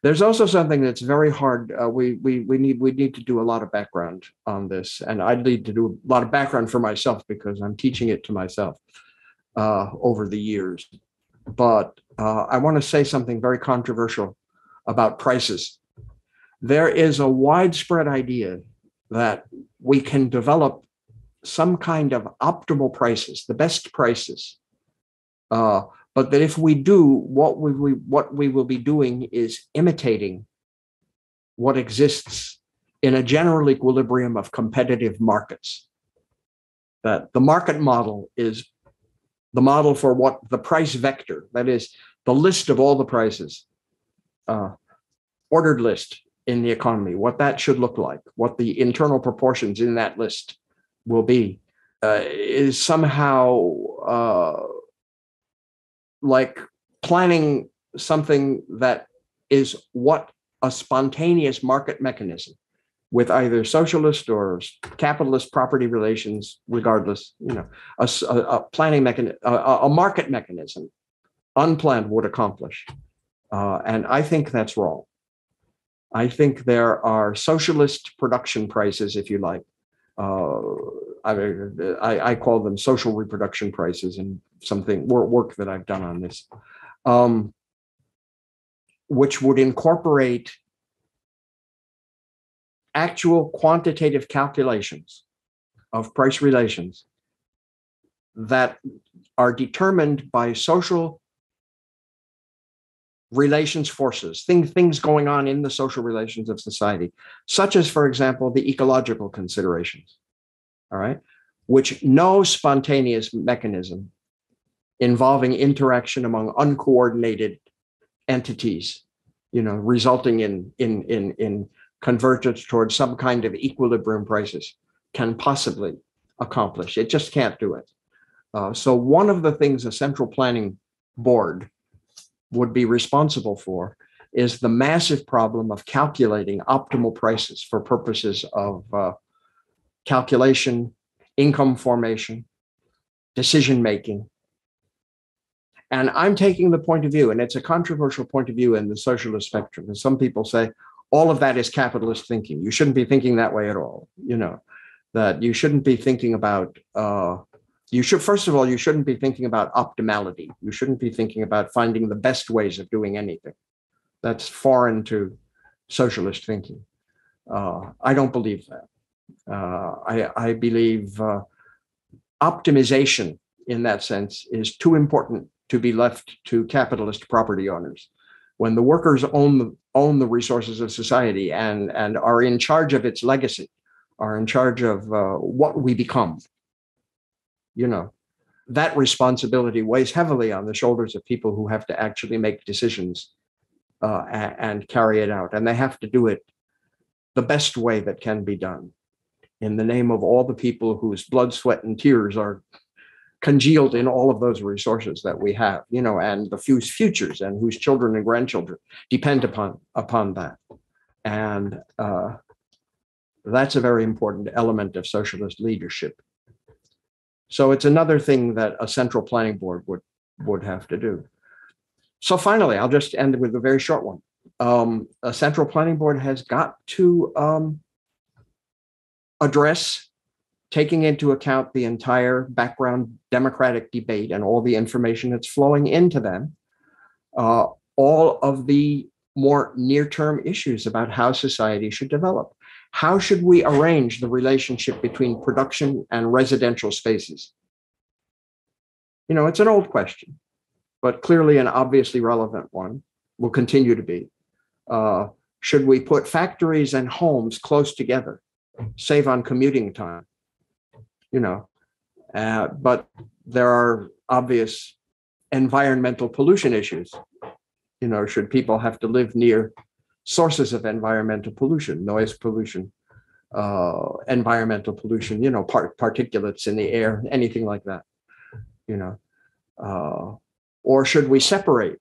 There's also something that's very hard. We need to do a lot of background on this, and I need to do a lot of background for myself because I'm teaching it to myself over the years. But I want to say something very controversial about prices. There is a widespread idea that we can develop some kind of optimal prices, the best prices. But that if we do, what we will be doing is imitating what exists in a general equilibrium of competitive markets. That the market model is the model for what the price vector, that is the list of all the prices, ordered list in the economy, what that should look like, what the internal proportions in that list will be, is somehow like planning something that is what a spontaneous market mechanism with either socialist or capitalist property relations, regardless, a planning mechanism, a market mechanism, unplanned, would accomplish. And I think that's wrong. I think there are socialist production prices, if you like, I call them social reproduction prices, and something work that I've done on this, which would incorporate actual quantitative calculations of price relations that are determined by social relations forces, things going on in the social relations of society, such as, for example, the ecological considerations, all right, which no spontaneous mechanism involving interaction among uncoordinated entities, resulting in convergence towards some kind of equilibrium prices can possibly accomplish. It just can't do it. So one of the things a central planning board would be responsible for is the massive problem of calculating optimal prices for purposes of calculation, income formation, decision making. And I'm taking the point of view, and it's a controversial point of view in the socialist spectrum. And some people say all of that is capitalist thinking. You shouldn't be thinking that way at all. That you shouldn't be thinking about, first of all, you shouldn't be thinking about optimality. You shouldn't be thinking about finding the best ways of doing anything. That's foreign to socialist thinking. I don't believe that. I believe optimization in that sense is too important to be left to capitalist property owners. When the workers own the resources of society and are in charge of its legacy, are in charge of what we become, that responsibility weighs heavily on the shoulders of people who have to actually make decisions and carry it out. And they have to do it the best way that can be done in the name of all the people whose blood, sweat, and tears are congealed in all of those resources that we have, and the whose futures and whose children and grandchildren depend upon that. And that's a very important element of socialist leadership. So it's another thing that a central planning board would have to do. So finally, I'll just end with a very short one. A central planning board has got to address taking into account the entire background democratic debate and all the information that's flowing into them, all of the more near-term issues about how society should develop. How should we arrange the relationship between production and residential spaces? It's an old question, but clearly an obviously relevant one, will continue to be. Should we put factories and homes close together, save on commuting time? But there are obvious environmental pollution issues. Should people have to live near sources of environmental pollution, noise pollution, environmental pollution, particulates in the air, anything like that, or should we separate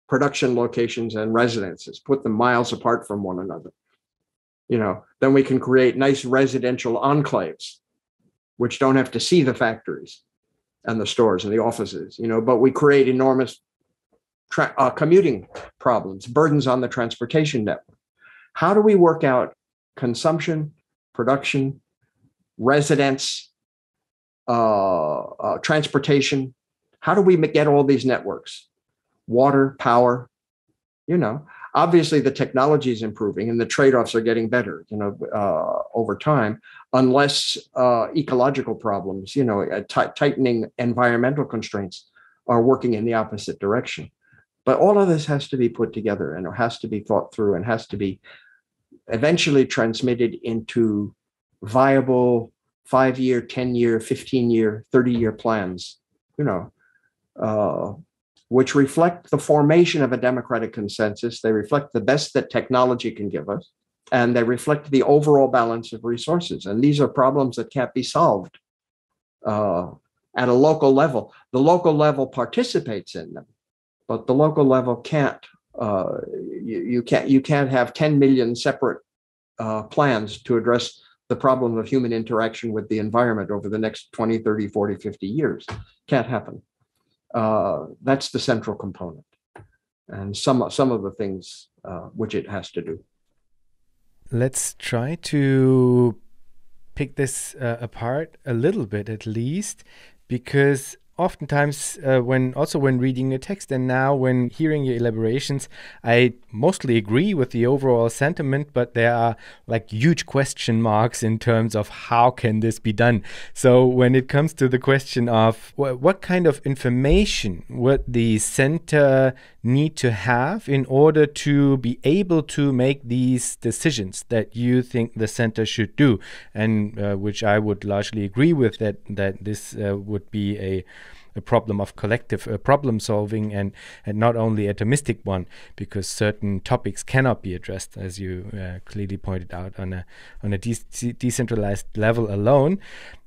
production locations and residences, put them miles apart from one another? Then we can create nice residential enclaves, which don't have to see the factories and the stores and the offices, but we create enormous commuting problems, burdens on the transportation network. How do we work out consumption, production, residence, transportation? How do we get all these networks? Water, power, obviously the technology is improving and the trade-offs are getting better, over time, unless ecological problems, tightening environmental constraints are working in the opposite direction. But all of this has to be put together and it has to be thought through and has to be eventually transmitted into viable 5-year, 10-year, 15-year, 30-year plans, which reflect the formation of a democratic consensus. They reflect the best that technology can give us, and they reflect the overall balance of resources. And these are problems that can't be solved at a local level. The local level participates in them, but the local level can't. You can't have 10 million separate plans to address the problem of human interaction with the environment over the next 20, 30, 40, 50 years. Can't happen. That's the central component, and some of the things which it has to do. Let's try to pick this apart a little bit at least, because oftentimes when reading a text and now when hearing your elaborations, I mostly agree with the overall sentiment, but there are like huge question marks in terms of how can this be done. So when it comes to the question of what kind of information would the center need to have in order to be able to make these decisions that you think the center should do, and which I would largely agree with, that this would be a problem of collective problem solving, and not only a atomistic one, because certain topics cannot be addressed, as you clearly pointed out, on a decentralized level alone.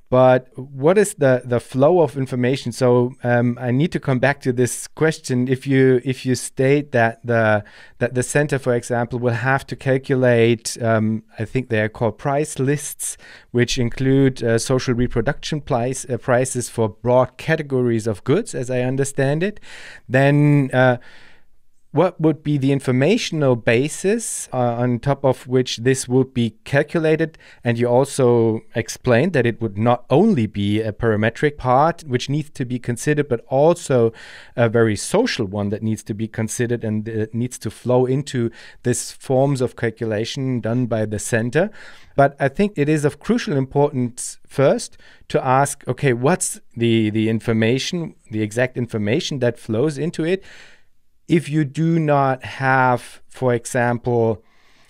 But what is the flow of information? So I need to come back to this question. If you state that the center, for example, will have to calculate, I think they are called price lists, which include social reproduction prices for broad categories of goods, as I understand it, then what would be the informational basis on top of which this would be calculated? And you also explained that it would not only be a parametric part which needs to be considered, but also a very social one that needs to be considered, and it needs to flow into these forms of calculation done by the center. But I think it is of crucial importance first to ask, okay, what's the information, the exact information that flows into it? If you do not have, for example,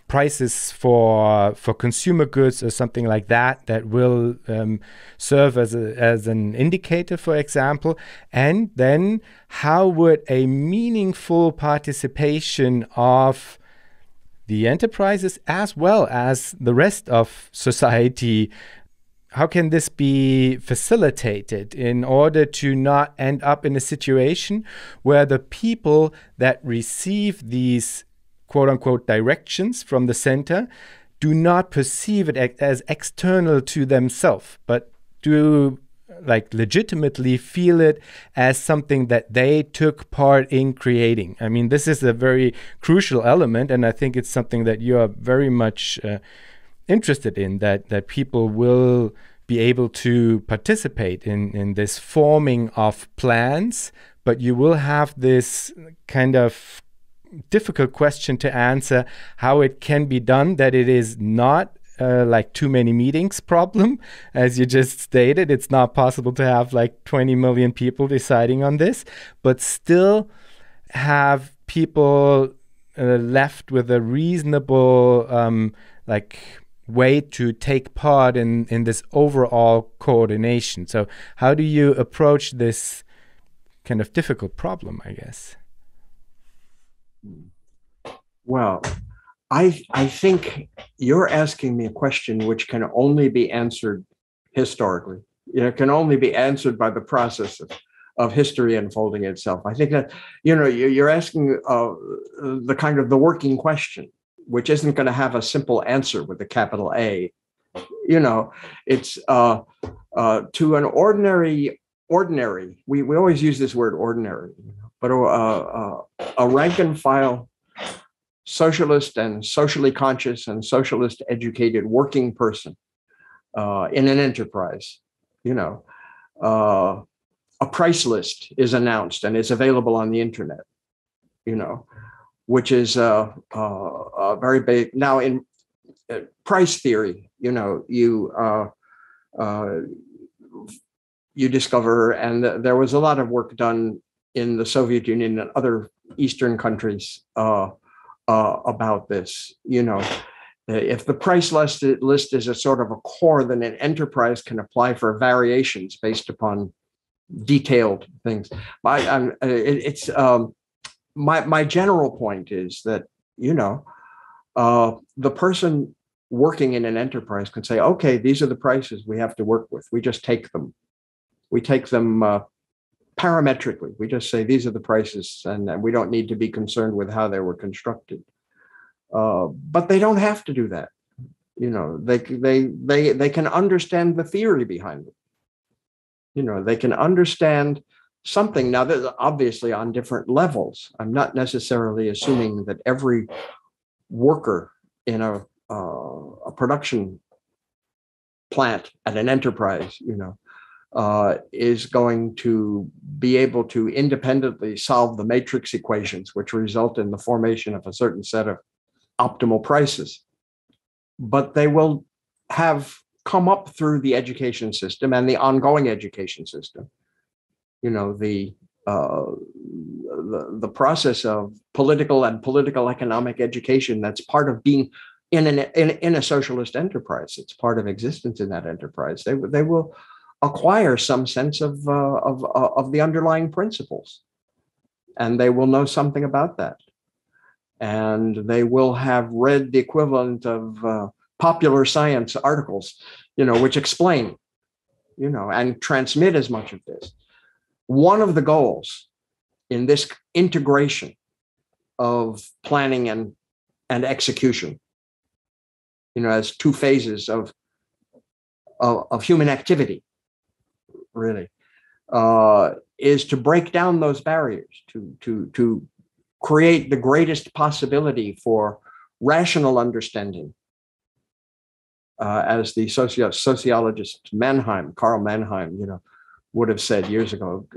prices for consumer goods or something like that, that will serve as an indicator, for example, and then how would a meaningful participation of the enterprises as well as the rest of society, how can this be facilitated in order to not end up in a situation where the people that receive these quote-unquote directions from the center do not perceive it as external to themselves, but do legitimately feel it as something that they took part in creating? I mean, this is a very crucial element, and I think it's something that you are very much interested in, that people will be able to participate in this forming of plans, but you will have this kind of difficult question to answer, how it can be done, that it is not like too many meetings problem. As you just stated, it's not possible to have like 20 million people deciding on this, but still have people left with a reasonable way to take part in this overall coordination. So how do you approach this kind of difficult problem, I guess? Well, I think you're asking me a question which can only be answered historically. It can only be answered by the process of history unfolding itself. I think that, you're asking the kind of the working question, which isn't going to have a simple answer with a capital A. It's to an ordinary, we always use this word ordinary, but a rank and file socialist and socially conscious and socialist educated working person in an enterprise, a price list is announced and it's available on the internet, which is a very big. Now in price theory, you discover, and there was a lot of work done in the Soviet Union and other Eastern countries about this. If the price list is a sort of a core, then an enterprise can apply for variations based upon detailed things. My general point is that, the person working in an enterprise can say, okay, these are the prices we have to work with. We just take them. We take them parametrically. We just say these are the prices, and we don't need to be concerned with how they were constructed. But they don't have to do that. They can understand the theory behind it. They can understand something. Now, there's obviously on different levels. I'm not necessarily assuming that every worker in a production plant at an enterprise, is going to be able to independently solve the matrix equations, which result in the formation of a certain set of optimal prices. But they will have come up through the education system and the ongoing education system. The process of political and political economic education that's part of being in a socialist enterprise. It's part of existence in that enterprise. They will acquire some sense of the underlying principles, and they will know something about that. And they will have read the equivalent of popular science articles, which explain, and transmit as much of this. One of the goals in this integration of planning and execution, as two phases of human activity, really, is to break down those barriers, to create the greatest possibility for rational understanding. As the sociologist Karl Mannheim, would have said years ago,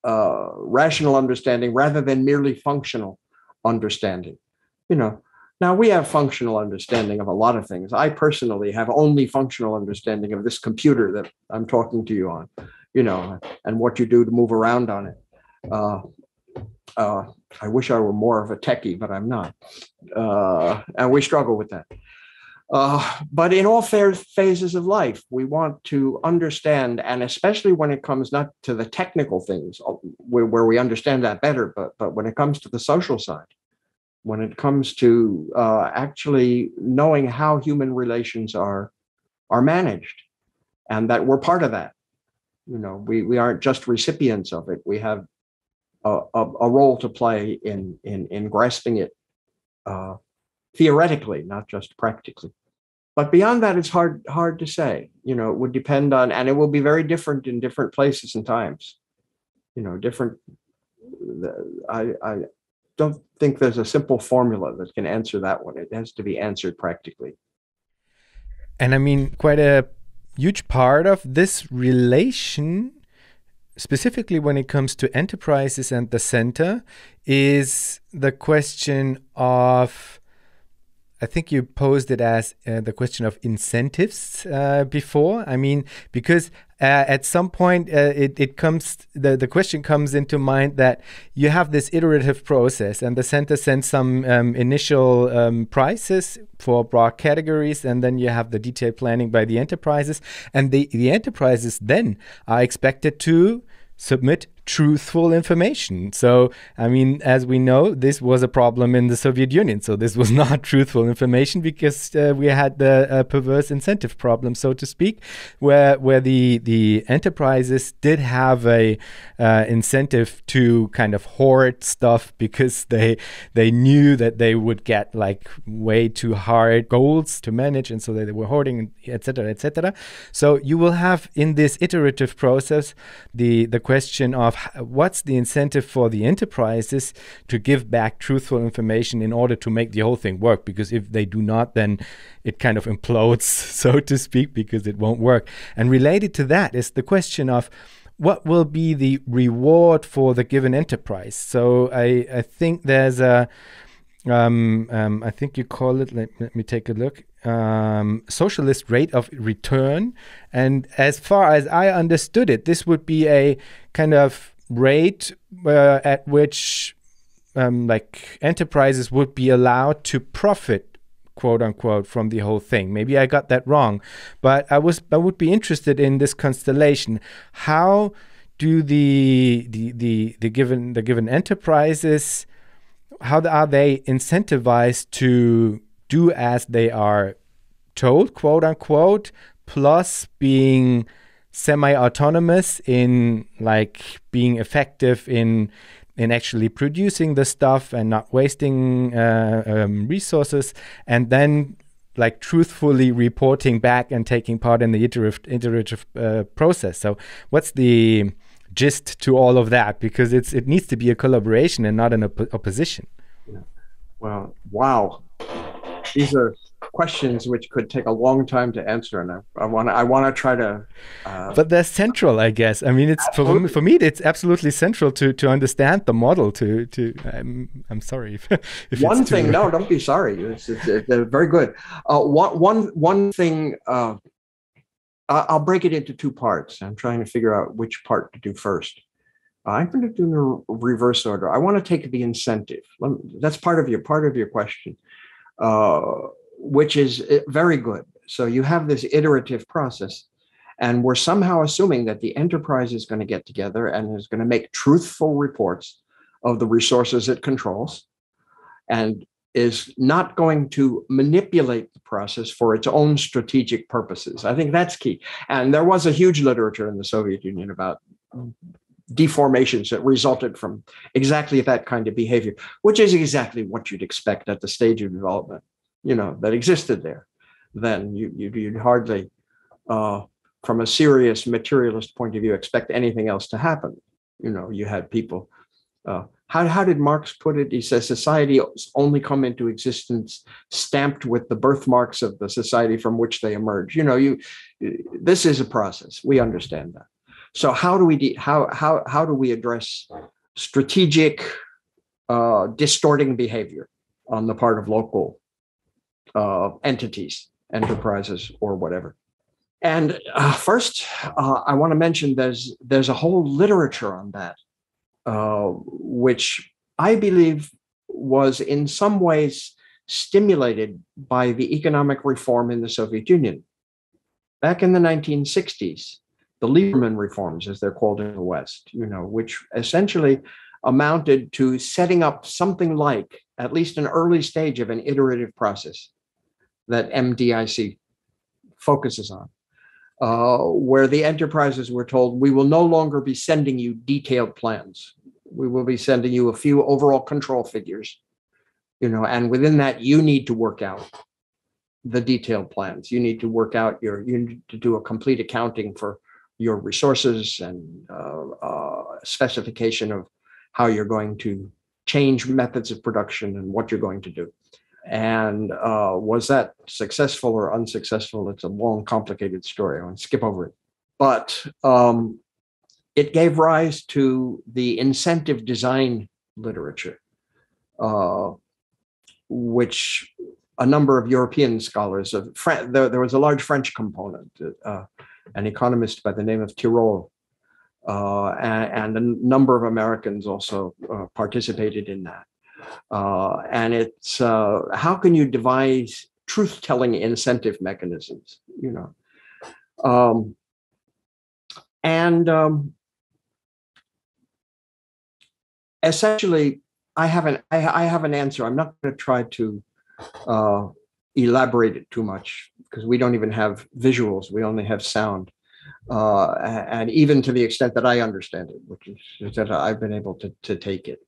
rational understanding rather than merely functional understanding. Now we have functional understanding of a lot of things. I personally have only functional understanding of this computer that I'm talking to you on, and what you do to move around on it. I wish I were more of a techie, but I'm not. And we struggle with that. But in all phases of life, we want to understand, and especially when it comes not to the technical things, where we understand that better, but when it comes to the social side, when it comes to actually knowing how human relations are managed, and that we're part of that. We aren't just recipients of it. We have a role to play in grasping it theoretically, not just practically. But beyond that, it's hard to say. It would depend on, and it will be very different in different places and times. Different. I don't think there's a simple formula that can answer that one. It has to be answered practically. And I mean, quite a huge part of this relation, specifically when it comes to enterprises and the center, is the question of, I think you posed it as the question of incentives before. I mean, because at some point the question comes into mind that you have this iterative process, and the center sends some initial prices for broad categories, and then you have the detailed planning by the enterprises, and the enterprises then are expected to submit truthful information. So, I mean, as we know, this was a problem in the Soviet Union. So this was not truthful information because we had the perverse incentive problem, so to speak, where the enterprises did have a incentive to kind of hoard stuff because they knew that they would get like way too hard goals to manage, and so they were hoarding, etc., etc. So you will have in this iterative process the question of what's the incentive for the enterprises to give back truthful information in order to make the whole thing work? Because if they do not, then it kind of implodes, so to speak, because it won't work. And related to that is the question of what will be the reward for the given enterprise. So I think there's a, I think you call it, let me take a look, socialist rate of return. And as far as I understood it, this would be a kind of rate at which like enterprises would be allowed to profit, quote unquote, from the whole thing. Maybe I got that wrong, but I would be interested in this constellation. How do the given enterprises, how are they incentivized to do as they are told, quote unquote, plus being semi-autonomous in like being effective in actually producing the stuff and not wasting resources, and then like truthfully reporting back and taking part in the iterative process. So what's the gist to all of that? Because it needs to be a collaboration and not an opposition. Yeah. Well, wow. These are questions which could take a long time to answer, and I want to try to. But they're central, I guess. I mean, it's for me, it's absolutely central to understand the model. I'm sorry if one it's thing. No, don't be sorry. It's very good. One thing. I'll break it into two parts. I'm trying to figure out which part to do first. I'm going to do the reverse order. I want to take the incentive. That's part of your question, which is very good. So you have this iterative process, and we're somehow assuming that the enterprise is going to get together and is going to make truthful reports of the resources it controls, and is not going to manipulate the process for its own strategic purposes. I think that's key. And there was a huge literature in the Soviet Union about deformations that resulted from exactly that kind of behavior, which is exactly what you'd expect at the stage of development, that existed there. Then you'd hardly, from a serious materialist point of view, expect anything else to happen. You had people. How did Marx put it? He says society only come into existence stamped with the birthmarks of the society from which they emerge. This is a process. We understand that. So how do we address strategic distorting behavior on the part of local entities, enterprises, or whatever? And first, I want to mention there's a whole literature on that, which I believe was in some ways stimulated by the economic reform in the Soviet Union. Back in the 1960s, the Laibman reforms, as they're called in the West, which essentially amounted to setting up something like at least an early stage of an iterative process that MDIC focuses on, where the enterprises were told, we will no longer be sending you detailed plans. We will be sending you a few overall control figures, and within that, you need to work out the detailed plans. You need to work out you need to do a complete accounting for your resources and specification of how you're going to change methods of production and what you're going to do. And was that successful or unsuccessful? It's a long, complicated story. I want to skip over it. But it gave rise to the incentive design literature, which a number of European scholars, there was a large French component, an economist by the name of Tirole, and a number of Americans also participated in that. And it's how can you devise truth-telling incentive mechanisms, essentially, I have an answer. I'm not going to try to elaborate it too much because we don't even have visuals. We only have sound. And even to the extent that I understand it, which is that I've been able to take it.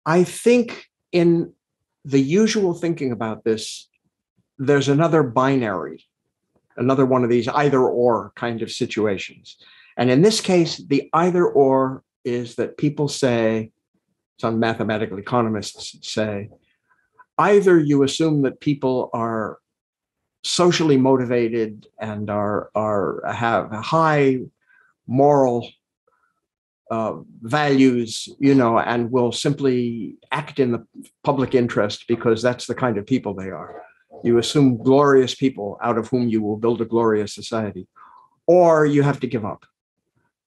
I think in the usual thinking about this, there's another binary, another one of these either or kind of situations. And in this case, the either or is that people say, some mathematical economists say, either you assume that people are socially motivated and have high moral values, and will simply act in the public interest because that's the kind of people they are. You assume glorious people out of whom you will build a glorious society, or you have to give up.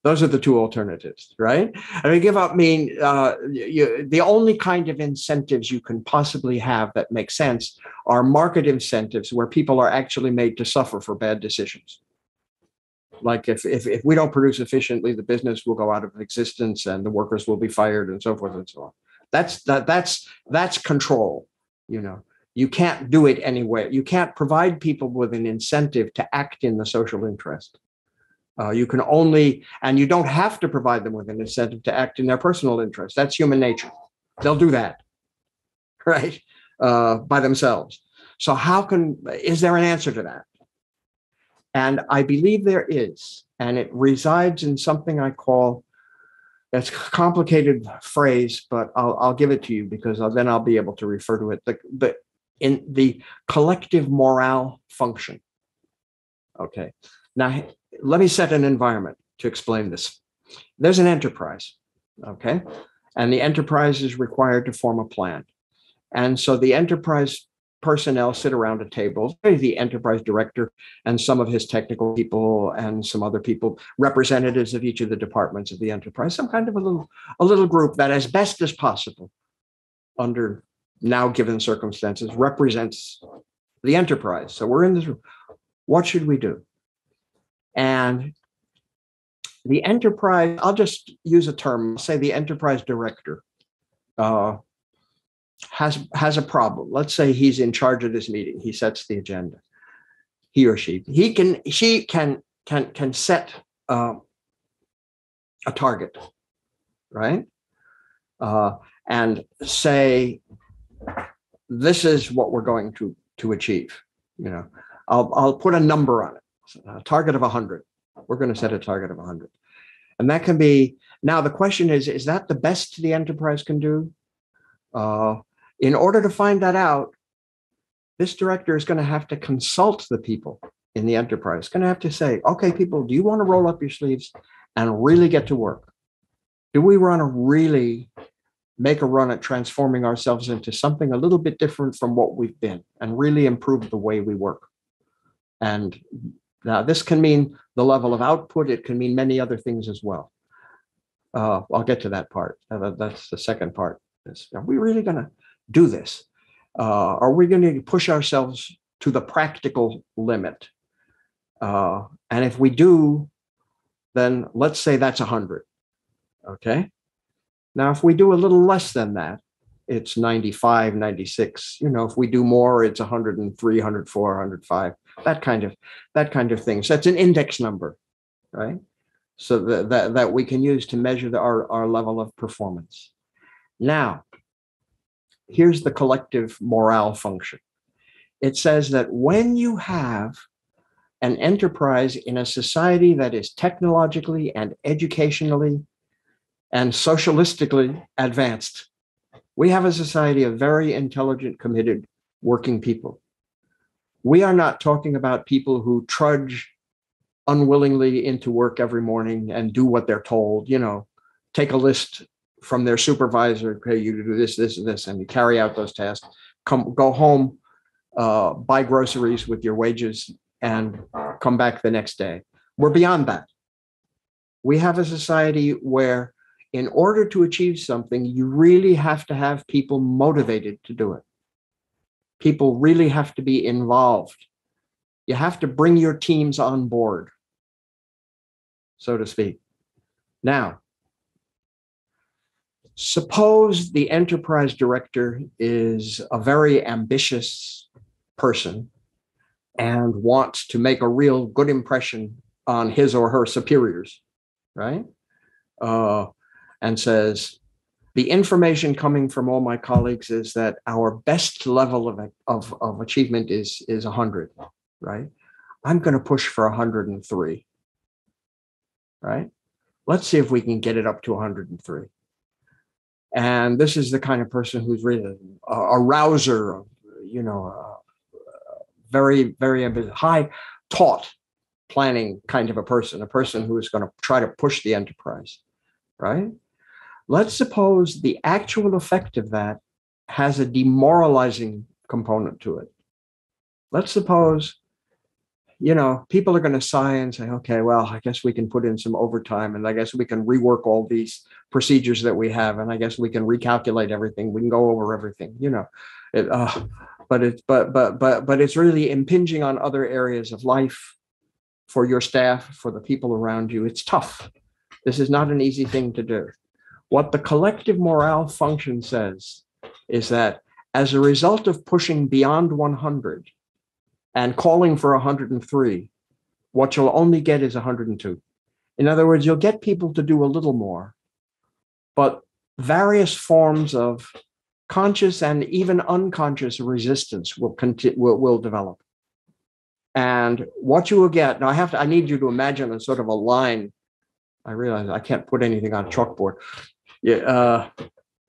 Those are the two alternatives, right? I mean, give up mean the only kind of incentives you can possibly have that make sense are market incentives where people are actually made to suffer for bad decisions. Like if we don't produce efficiently, the business will go out of existence and the workers will be fired and so forth and so on. That's control. You can't do it anyway. You can't provide people with an incentive to act in the social interest. You can only, and you don't have to provide them with an incentive to act in their personal interest. That's human nature. They'll do that, right, by themselves. So is there an answer to that? And I believe there is, and it resides in something I call It's a complicated phrase, but I'll give it to you because then I'll be able to refer to it. In the collective morale function. Okay. Now, let me set an environment to explain this. There's an enterprise. Okay. And the enterprise is required to form a plan. And so the enterprise personnel sit around a table, the enterprise director and some of his technical people and some other people, representatives of each of the departments of the enterprise, some kind of a little group that as best as possible under now given circumstances represents the enterprise. So we're in this room. What should we do? And the enterprise, I'll just use a term, say the enterprise director has a problem. Let's say he's in charge of this meeting. He sets the agenda. He or she can set a target, right? And say, this is what we're going to achieve. You know, I'll put a number on it. A target of 100. We're going to set a target of 100, and that can be. Now the question is that the best the enterprise can do? In order to find that out, this director is going to have to consult the people in the enterprise. Going to have to say, okay, people, do you want to roll up your sleeves and really get to work? Do we want to really make a run at transforming ourselves into something a little bit different from what we've been and really improve the way we work? And now this can mean the level of output. It can mean many other things as well. I'll get to that part. That's the second part. Are we really going to do this? Are we going to push ourselves to the practical limit? And if we do, then let's say that's 100. Okay. Now, if we do a little less than that, it's 95, 96. You know, if we do more, it's 103, 104, 105. That kind of thing. So that's an index number, right? So that we can use to measure our level of performance. Now, here's the collective morale function. It says that when you have an enterprise in a society that is technologically and educationally and socialistically advanced, we have a society of very intelligent, committed, working people. We are not talking about people who trudge unwillingly into work every morning and do what they're told, you know, take a list from their supervisor, okay, you do this, this, and this, and you carry out those tasks, go home, buy groceries with your wages, and come back the next day. We're beyond that. We have a society where in order to achieve something, you really have to have people motivated to do it. People really have to be involved. You have to bring your teams on board, so to speak. Now, suppose the enterprise director is a very ambitious person and wants to make a real good impression on his or her superiors, right? And says, the information coming from all my colleagues is that our best level of achievement is 100, right? I'm going to push for 103, right? Let's see if we can get it up to 103. And this is the kind of person who's really a rouser, you know, very, very ambitious, high taught planning kind of a person who is going to try to push the enterprise, right? Let's suppose the actual effect of that has a demoralizing component to it. Let's suppose, you know, people are going to sigh and say, okay, well, I guess we can put in some overtime and I guess we can rework all these procedures that we have. And I guess we can recalculate everything. We can go over everything, you know, but it's really impinging on other areas of life for your staff, for the people around you. It's tough. This is not an easy thing to do. What the collective morale function says is that as a result of pushing beyond 100 and calling for 103, what you'll only get is 102. In other words, you'll get people to do a little more, but various forms of conscious and even unconscious resistance will develop. And what you will get, now I need you to imagine a sort of a line I realize I can't put anything on a chalkboard. Yeah,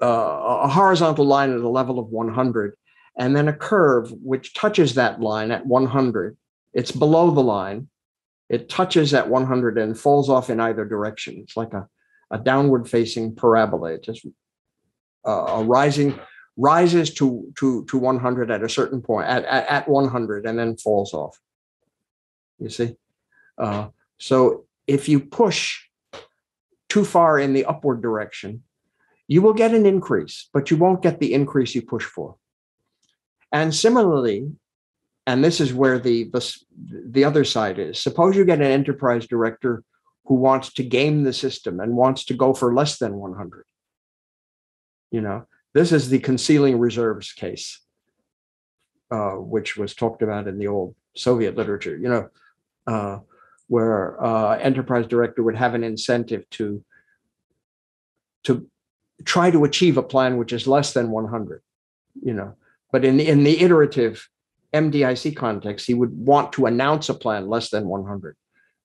a horizontal line at a level of 100, and then a curve which touches that line at 100. It's below the line. It touches at 100 and falls off in either direction. It's like a downward facing parabola. It just rises to 100 at a certain point, at 100, and then falls off. You see? So if you push too far in the upward direction, you will get an increase, but you won't get the increase you push for. And similarly, and this is where the other side is, suppose you get an enterprise director who wants to game the system and wants to go for less than 100. This is the concealing reserves case, which was talked about in the old Soviet literature, where enterprise director would have an incentive to try to achieve a plan which is less than 100, But in the iterative MDIC context, he would want to announce a plan less than 100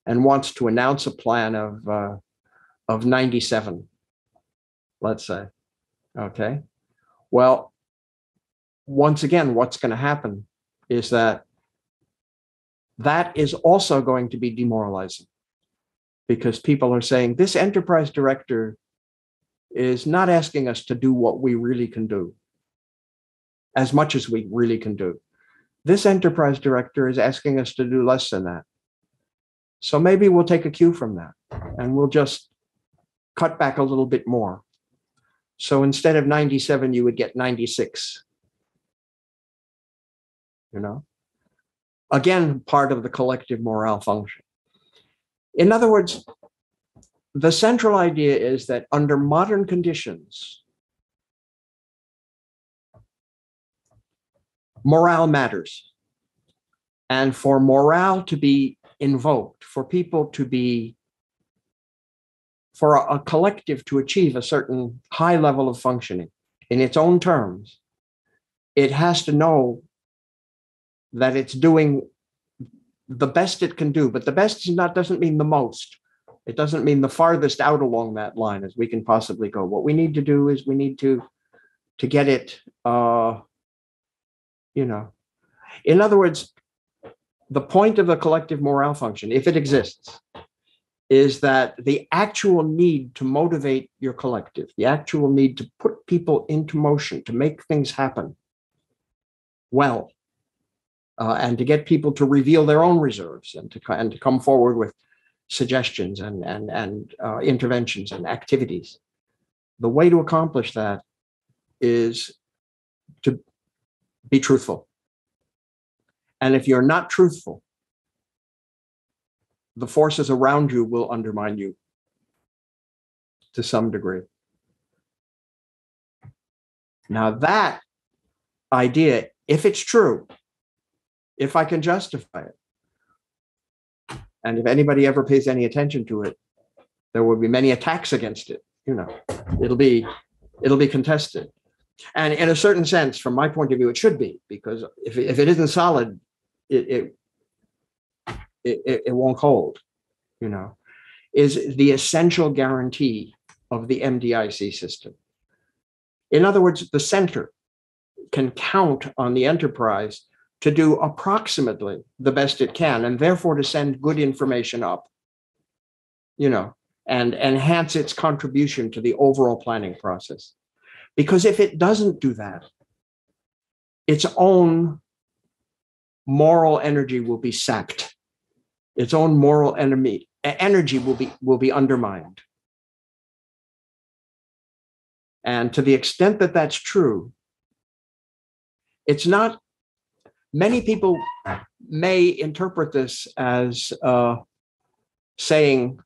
and wants to announce a plan of 97, let's say. Okay. Well, once again, what's going to happen is that is also going to be demoralizing, because people are saying this enterprise director is not asking us to do what we really can do, as much as we really can do. This enterprise director is asking us to do less than that. So maybe we'll take a cue from that and we'll just cut back a little bit more. So instead of 97, you would get 96. Again, part of the collective morale function. In other words, the central idea is that under modern conditions, morale matters. And for morale to be invoked, for a collective to achieve a certain high level of functioning in its own terms, it has to know that it's doing the best it can do. But the best doesn't mean the most. It doesn't mean the farthest out along that line as we can possibly go. What we need to do is we need to get it, In other words, the point of a collective morale function, if it exists, is that the actual need to motivate your collective, the actual need to put people into motion, to make things happen well, and to get people to reveal their own reserves and to come forward with suggestions and interventions and activities. The way to accomplish that is to be truthful. And if you're not truthful, the forces around you will undermine you to some degree. Now that idea, if it's true, if I can justify it, and if anybody ever pays any attention to it, there will be many attacks against it. It'll be contested. And in a certain sense, from my point of view, it should be, because if it isn't solid, it won't hold, is the essential guarantee of the MDIC system. In other words, the center can count on the enterprise to do approximately the best it can, and therefore to send good information up, and enhance its contribution to the overall planning process. Because if it doesn't do that, its own moral energy will be sapped. Its own moral energy will be undermined. And to the extent that that's true, it's not. Many people may interpret this as saying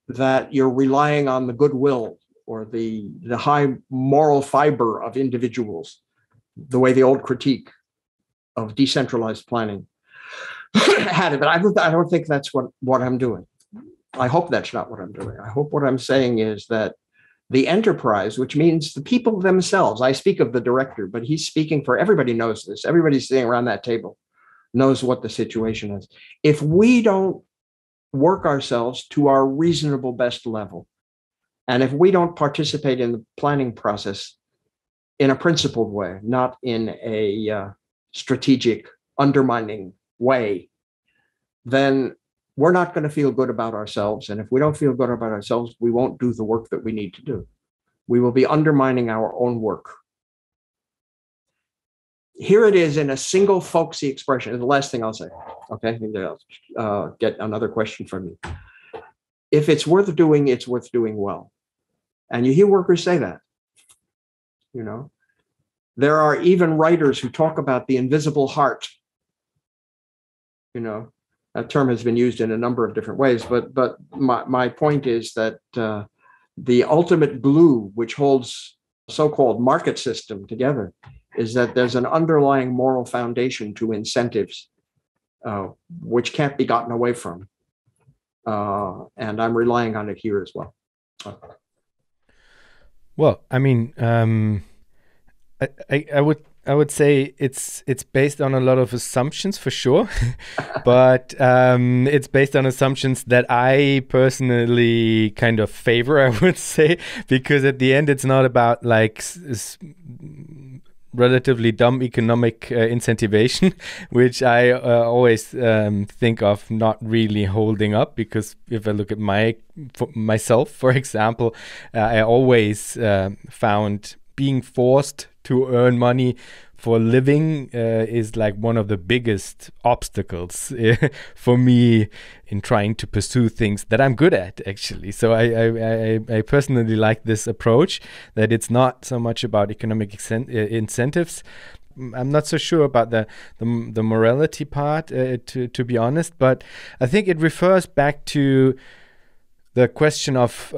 that you're relying on the goodwill or the high moral fiber of individuals, the way the old critique of decentralized planning had it. But I don't think that's what I'm doing. I hope that's not what I'm doing. I hope what I'm saying is that the enterprise, which means the people themselves, I speak of the director, but he's speaking for everybody knows this. Everybody sitting around that table knows what the situation is. If we don't work ourselves to our reasonable best level. And if we don't participate in the planning process in a principled way, not in a strategic, undermining way, then we're not going to feel good about ourselves. And if we don't feel good about ourselves, we won't do the work that we need to do. We will be undermining our own work. Here it is in a single folksy expression. And the last thing I'll say, okay, I'll get another question from you. If it's worth doing, it's worth doing well. And you hear workers say that, you know. There are even writers who talk about the invisible heart. You know, that term has been used in a number of different ways, but my point is that the ultimate glue which holds so-called market system together is that there's an underlying moral foundation to incentives which can't be gotten away from. And I'm relying on it here as well. Well, I mean, I would say it's based on a lot of assumptions for sure, but it's based on assumptions that I personally kind of favor, I would say, because at the end it's not about like relatively dumb economic incentivation, which I always think of not really holding up, because if I look at myself, for example, I always found being forced to earn money for a living is like one of the biggest obstacles for me in trying to pursue things that I'm good at, actually. So I personally like this approach, that it's not so much about economic incentives. I'm not so sure about the morality part, to be honest, but I think it refers back to the question of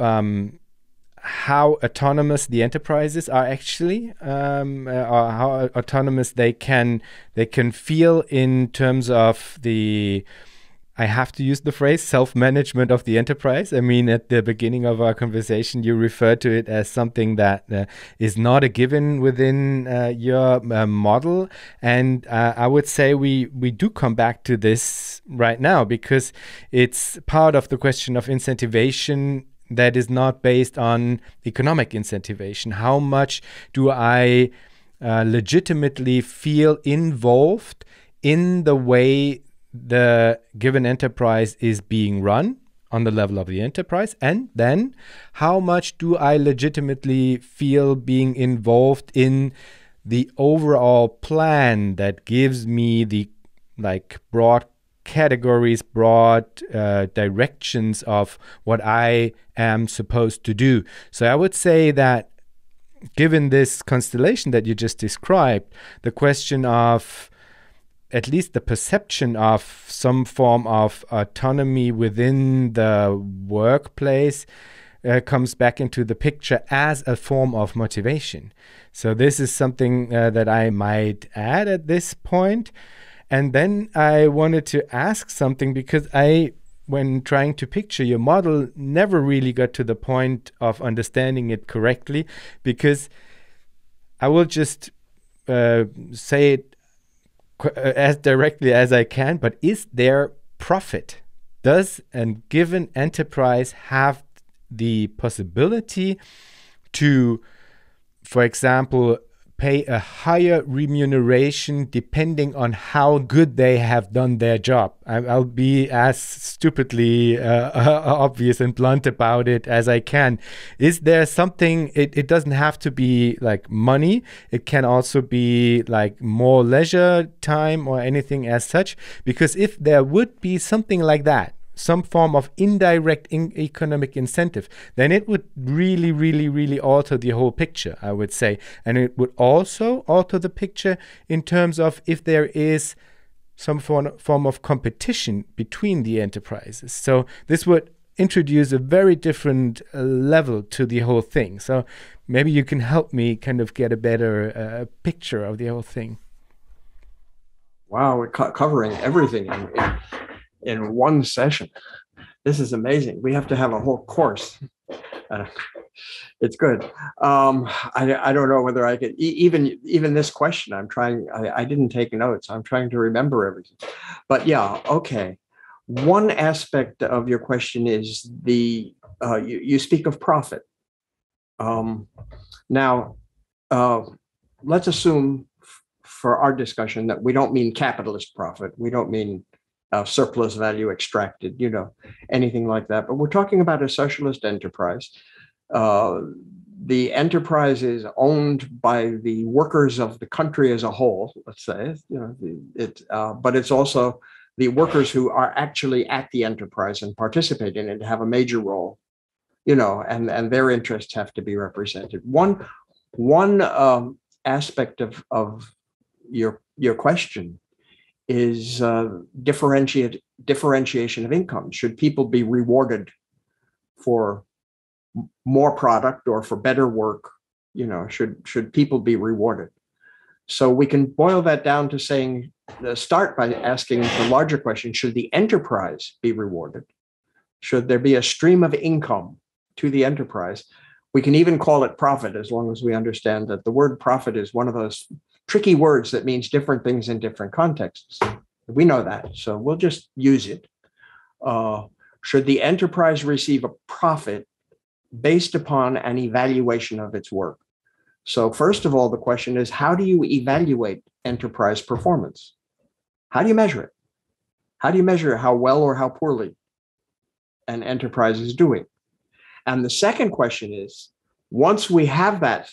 how autonomous the enterprises are actually, or how autonomous they can feel in terms of the, I have to use the phrase, self-management of the enterprise. I mean, at the beginning of our conversation, you referred to it as something that is not a given within your model. And I would say we do come back to this right now, because it's part of the question of incentivation that is not based on economic incentivation. How much do I legitimately feel involved in the way the given enterprise is being run on the level of the enterprise? And then how much do I legitimately feel being involved in the overall plan that gives me the like broad categories, broad directions of what I am supposed to do? So I would say that given this constellation that you just described, the question of at least the perception of some form of autonomy within the workplace comes back into the picture as a form of motivation. So this is something that I might add at this point. And then I wanted to ask something, because when trying to picture your model, never really got to the point of understanding it correctly, because I will just say it as directly as I can, but is there profit? Does a given enterprise have the possibility to, for example, pay a higher remuneration depending on how good they have done their job? I'll be as stupidly obvious and blunt about it as I can. Is there something, it doesn't have to be like money, it can also be like more leisure time or anything as such, because if there would be something like that, some form of indirect economic incentive, then it would really, really, really alter the whole picture, I would say. And it would also alter the picture in terms of if there is some form of competition between the enterprises. So this would introduce a very different level to the whole thing. So maybe you can help me kind of get a better picture of the whole thing. Wow, we're covering everything in one session. This is amazing. We have to have a whole course. It's good. I don't know whether I could even this question. I'm trying. I didn't take notes. I'm trying to remember everything. But yeah, okay. One aspect of your question is you speak of profit. Now, let's assume for our discussion that we don't mean capitalist profit. We don't mean surplus value extracted, anything like that. But we're talking about a socialist enterprise. The enterprise is owned by the workers of the country as a whole, let's say, but it's also the workers who are actually at the enterprise and participate in it have a major role, and their interests have to be represented. One aspect of your question is differentiation of income. Should people be rewarded for more product or for better work? Should people be rewarded? So we can boil that down to saying, start by asking the larger question: should the enterprise be rewarded? Should there be a stream of income to the enterprise? We can even call it profit, as long as we understand that the word profit is one of those tricky words that means different things in different contexts. We know that, so we'll just use it. Should the enterprise receive a profit based upon an evaluation of its work? So first of all, the question is, how do you evaluate enterprise performance? How do you measure it? How do you measure how well or how poorly an enterprise is doing? And the second question is, once we have that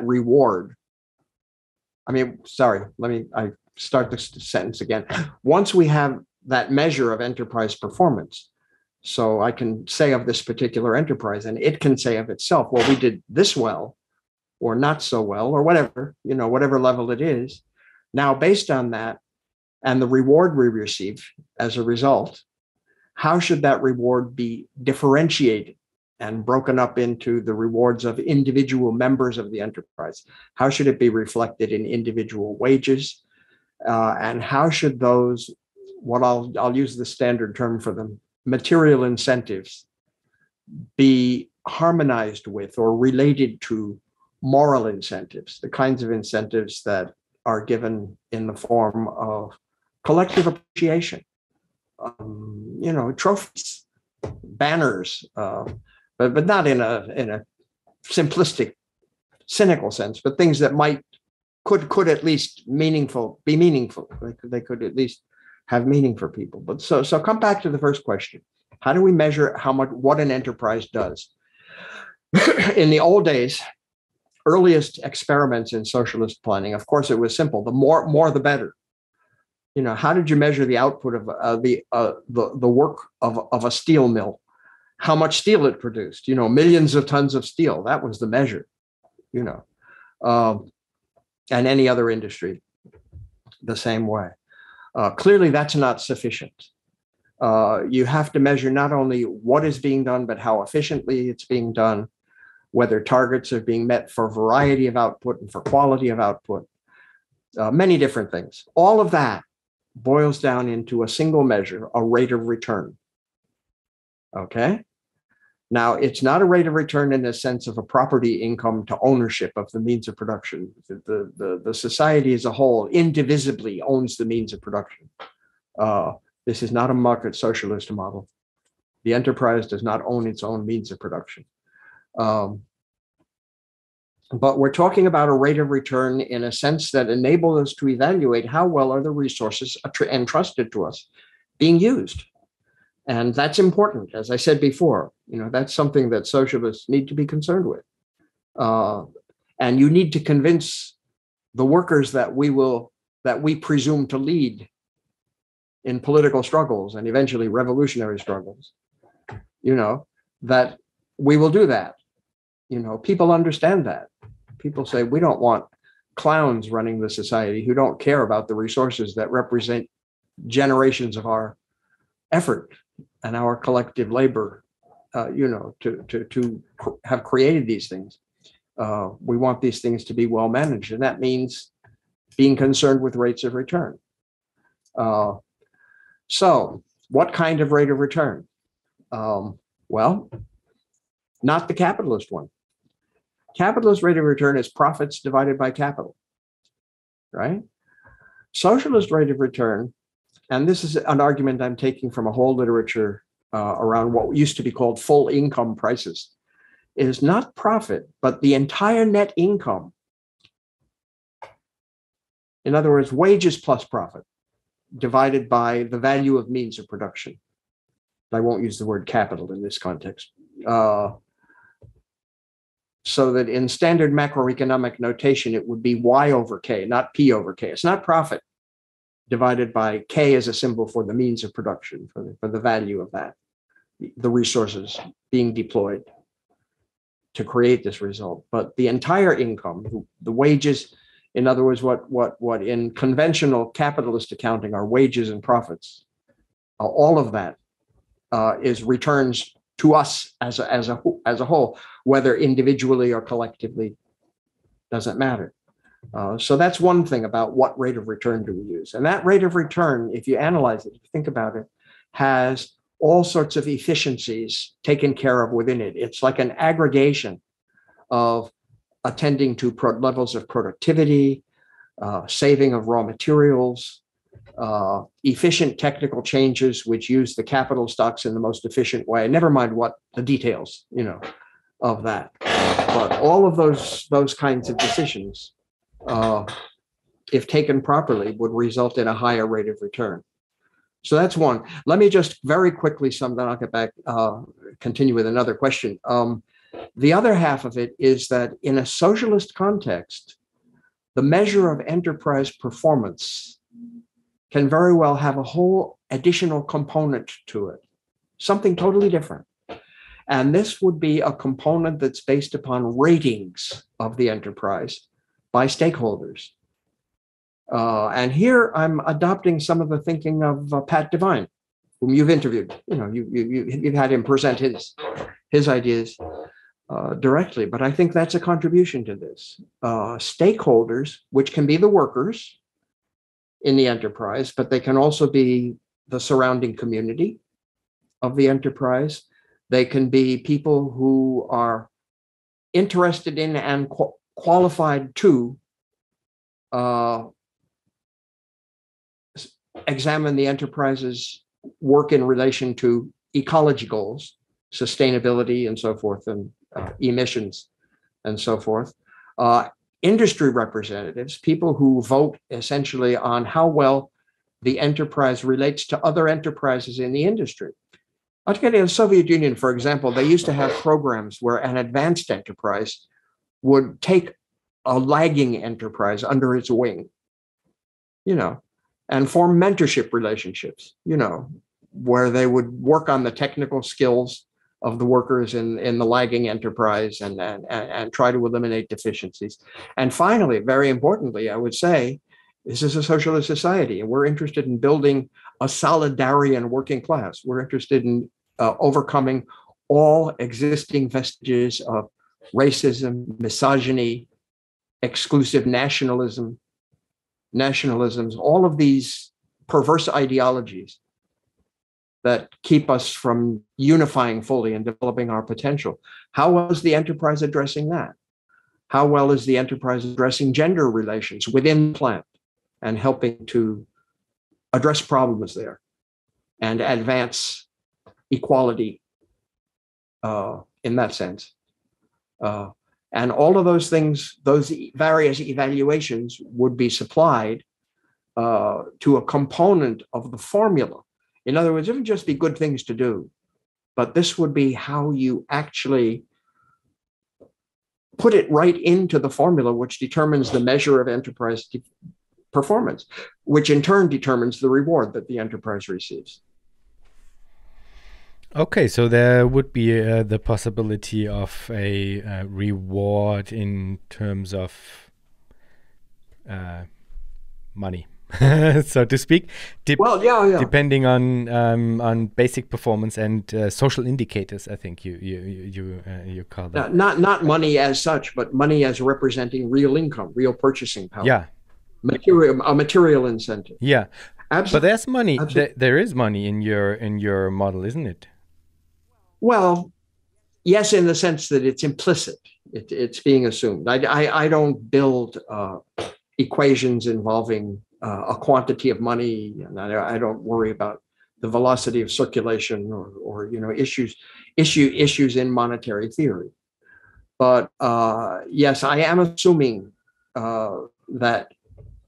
reward, I start this sentence again. Once we have that measure of enterprise performance, so I can say of this particular enterprise, and it can say of itself, well, we did this well, or not so well, or whatever, whatever level it is. Now, based on that and the reward we receive as a result, how should that reward be differentiated and broken up into the rewards of individual members of the enterprise? How should it be reflected in individual wages? And how should those, what I'll use the standard term for them, material incentives, be harmonized with or related to moral incentives, the kinds of incentives that are given in the form of collective appreciation, trophies, banners, but not in a simplistic, cynical sense, but things that could at least be meaningful. They could at least have meaning for people. But so come back to the first question: how do we measure what an enterprise does? In the old days, earliest experiments in socialist planning, of course, it was simple: the more the better. How did you measure the output of the work of a steel mill? How much steel it produced? Millions of tons of steel. That was the measure. And any other industry, the same way. Clearly, that's not sufficient. You have to measure not only what is being done, but how efficiently it's being done, whether targets are being met for variety of output and for quality of output, many different things. All of that boils down into a single measure, a rate of return. Okay? Now, it's not a rate of return in the sense of a property income to ownership of the means of production. The society as a whole indivisibly owns the means of production. This is not a market socialist model. The enterprise does not own its own means of production. But we're talking about a rate of return in a sense that enables us to evaluate how well are the resources entrusted to us being used. And that's important. As I said before, that's something that socialists need to be concerned with. And you need to convince the workers that we presume to lead in political struggles and eventually revolutionary struggles, that we will do that. People understand that. People say, we don't want clowns running the society who don't care about the resources that represent generations of our effort and our collective labor, to have created these things. We want these things to be well managed, and that means being concerned with rates of return. So what kind of rate of return? Well, not the capitalist one. Capitalist rate of return is profits divided by capital, right? Socialist rate of return and this is an argument I'm taking from a whole literature around what used to be called full income prices, is not profit, but the entire net income. In other words, wages plus profit divided by the value of means of production. I won't use the word capital in this context. So that in standard macroeconomic notation, it would be Y over K, not P over K. It's not profit divided by K as a symbol for the means of production, for the value of that, the resources being deployed to create this result. But the entire income, the wages, in other words, what in conventional capitalist accounting are wages and profits, all of that is returns to us as a whole, whether individually or collectively, doesn't matter. So that's one thing about what rate of return do we use. And that rate of return, if you analyze it, if you think about it, has all sorts of efficiencies taken care of within it. It's like an aggregation of attending to levels of productivity, saving of raw materials, efficient technical changes which use the capital stocks in the most efficient way. Never mind what the details, of that. But all of those kinds of decisions, if taken properly, would result in a higher rate of return. So that's one. Let me just very quickly then I'll get back, continue with another question. The other half of it is that in a socialist context, the measure of enterprise performance can very well have a whole additional component to it, something totally different. And this would be a component that's based upon ratings of the enterprise by stakeholders. And here I'm adopting some of the thinking of Pat Devine, whom you've interviewed. You've had him present his ideas directly, but I think that's a contribution to this. Stakeholders, which can be the workers in the enterprise, but they can also be the surrounding community of the enterprise. They can be people who are interested in and qualified to examine the enterprise's work in relation to ecology goals, sustainability and so forth, and emissions and so forth. Industry representatives, people who vote essentially on how well the enterprise relates to other enterprises in the industry. I'll tell you, in the Soviet Union, for example, they used to have programs where an advanced enterprise would take a lagging enterprise under its wing, and form mentorship relationships, where they would work on the technical skills of the workers in the lagging enterprise and try to eliminate deficiencies. And finally, very importantly, I would say, this is a socialist society, and we're interested in building a solidarian working class. We're interested in overcoming all existing vestiges of racism, misogyny, exclusive nationalisms, all of these perverse ideologies that keep us from unifying fully and developing our potential. How well is the enterprise addressing that? How well is the enterprise addressing gender relations within the plant and helping to address problems there and advance equality in that sense? And all of those things, those various evaluations would be supplied to a component of the formula. In other words, it would just be good things to do, but this would be how you actually put it right into the formula, which determines the measure of enterprise performance, which in turn determines the reward that the enterprise receives. Okay, so there would be the possibility of a reward in terms of money, so to speak. Depending on basic performance and social indicators, I think you call that. Not money as such, but money as representing real income, real purchasing power. Yeah, a material incentive. Yeah, absolutely. But there's money. There is money in your model, isn't it? Well, yes, in the sense that it's implicit. It's being assumed. I don't build equations involving a quantity of money, and I don't worry about the velocity of circulation or issues in monetary theory. But yes, I am assuming that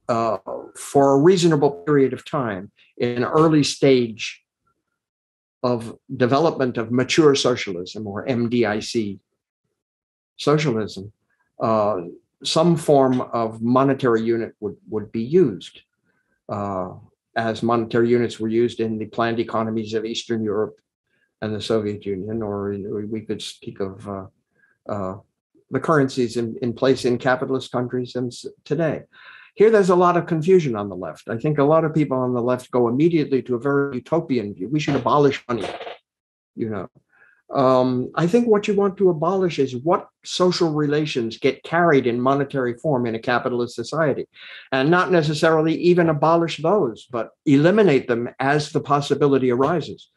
for a reasonable period of time, in an early stage of development of mature socialism, or MDIC socialism, some form of monetary unit would be used, as monetary units were used in the planned economies of Eastern Europe and the Soviet Union, or we could speak of the currencies in place in capitalist countries and today. Here, there's a lot of confusion on the left. I think a lot of people on the left go immediately to a very utopian view. We should abolish money, I think what you want to abolish is what social relations get carried in monetary form in a capitalist society, and not necessarily even abolish those, but eliminate them as the possibility arises.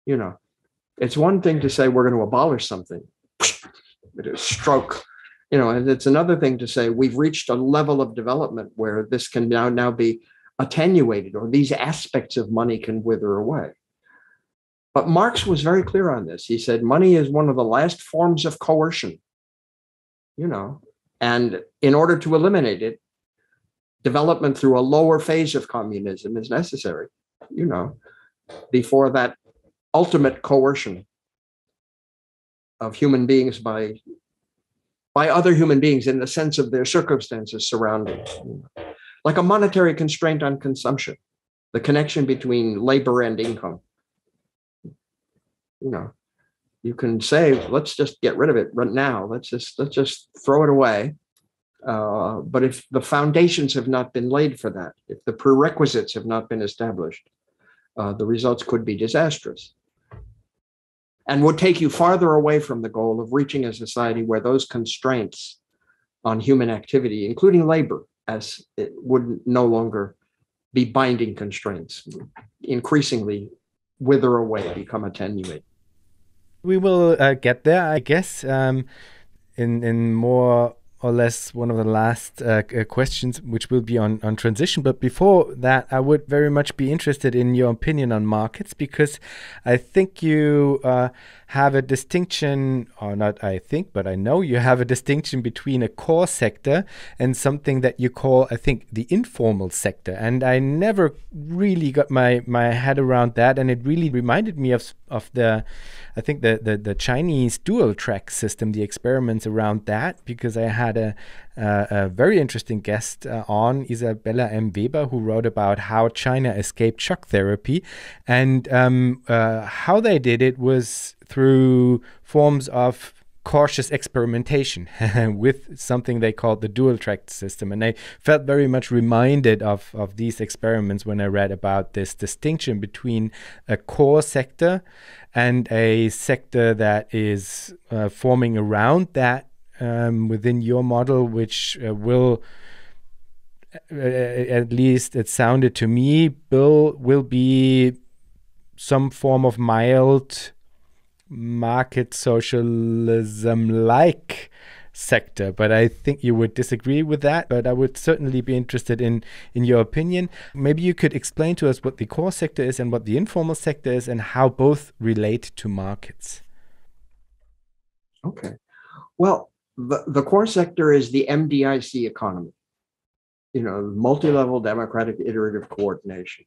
It's one thing to say we're going to abolish something, it is stroke, and it's another thing to say we've reached a level of development where this can now be attenuated, or these aspects of money can wither away. But Marx was very clear on this. He said money is one of the last forms of coercion, and in order to eliminate it, development through a lower phase of communism is necessary, before that ultimate coercion of human beings by other human beings in the sense of their circumstances surrounding, like a monetary constraint on consumption, the connection between labor and income. You can say, let's just get rid of it right now. Let's just throw it away. But if the foundations have not been laid for that, if the prerequisites have not been established, the results could be disastrous, and would take you farther away from the goal of reaching a society where those constraints on human activity, including labor, as it would no longer be binding constraints, increasingly wither away, become attenuated. We will get there, I guess, in more or less one of the last questions, which will be on transition. But before that, I would very much be interested in your opinion on markets, because I think you have a distinction, or not I think, but I know you have a distinction between a core sector and something that you call, I think, the informal sector. And I never really got my head around that. And it really reminded me of the, I think, the Chinese dual track system, the experiments around that, because I had a very interesting guest on, Isabella M. Weber, who wrote about how China escaped shock therapy, and how they did it was through forms of cautious experimentation with something they called the dual track system. And I felt very much reminded of these experiments when I read about this distinction between a core sector and a sector that is forming around that within your model, which will, at least it sounded to me, will be some form of mild market socialism-like sector. But I think you would disagree with that. But I would certainly be interested in your opinion. Maybe you could explain to us what the core sector is and what the informal sector is, and how both relate to markets. Okay. Well, the core sector is the MDIC economy, multi-level democratic iterative coordination.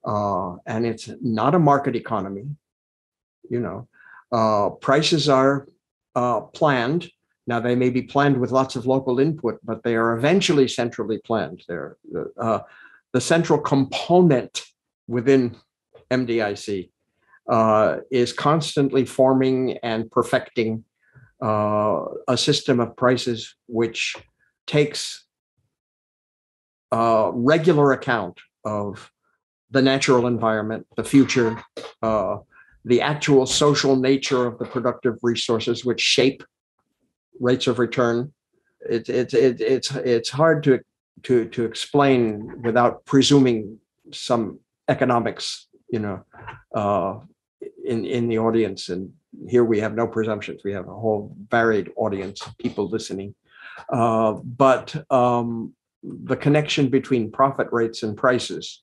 And it's not a market economy. Prices are planned. Now, they may be planned with lots of local input, but they are eventually centrally planned. They're the central component within MDIC is constantly forming and perfecting a system of prices which takes regular account of the natural environment, the future, the actual social nature of the productive resources which shape rates of return. It's hard to explain without presuming some economics, in the audience. And here we have no presumptions. We have a whole varied audience of people listening. But the connection between profit rates and prices,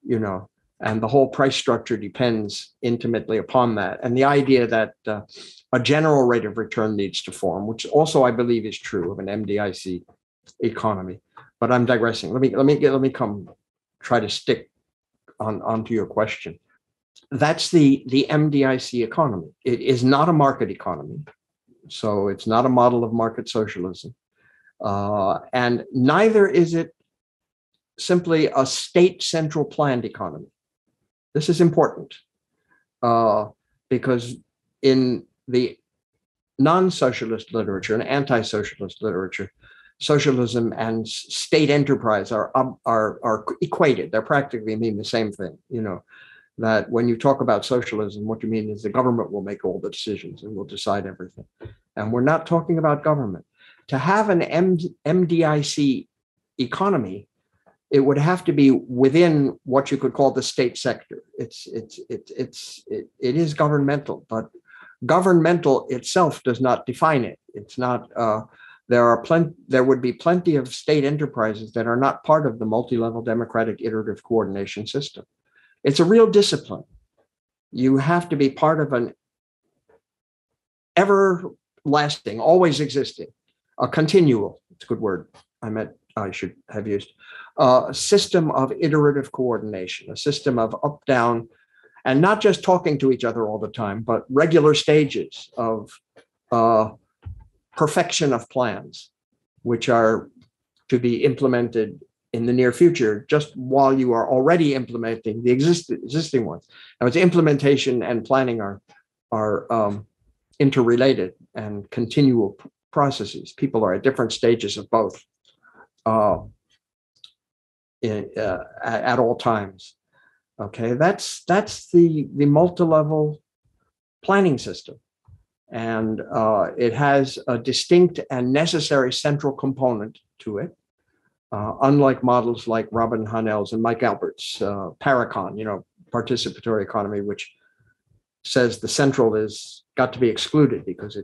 and the whole price structure depends intimately upon that. And the idea that a general rate of return needs to form, which also I believe is true of an MDIC economy. But I'm digressing. Let me come try to stick onto your question. That's the MDIC economy. It is not a market economy, so it's not a model of market socialism, and neither is it simply a state central planned economy. This is important because in the non-socialist literature and anti-socialist literature, socialism and state enterprise are equated. They're practically mean the same thing. That when you talk about socialism, what you mean is the government will make all the decisions and will decide everything. And we're not talking about government. To have an MDIC economy, it would have to be within what you could call the state sector. It is governmental, but governmental itself does not define it. It's not. There would be plenty of state enterprises that are not part of the multi-level democratic iterative coordination system. It's a real discipline. You have to be part of an everlasting, always existing, a continual, it's a good word, I should have used, a system of iterative coordination, a system of up, down, and not just talking to each other all the time, but regular stages of perfection of plans, which are to be implemented in the near future, just while you are already implementing the existing ones. Now, its implementation and planning are interrelated and continual processes. People are at different stages of both at all times. Okay, that's the multi-level planning system, and it has a distinct and necessary central component to it. Unlike models like Robin Hahnel's and Mike Albert's Paracon, participatory economy, which says the central is got to be excluded because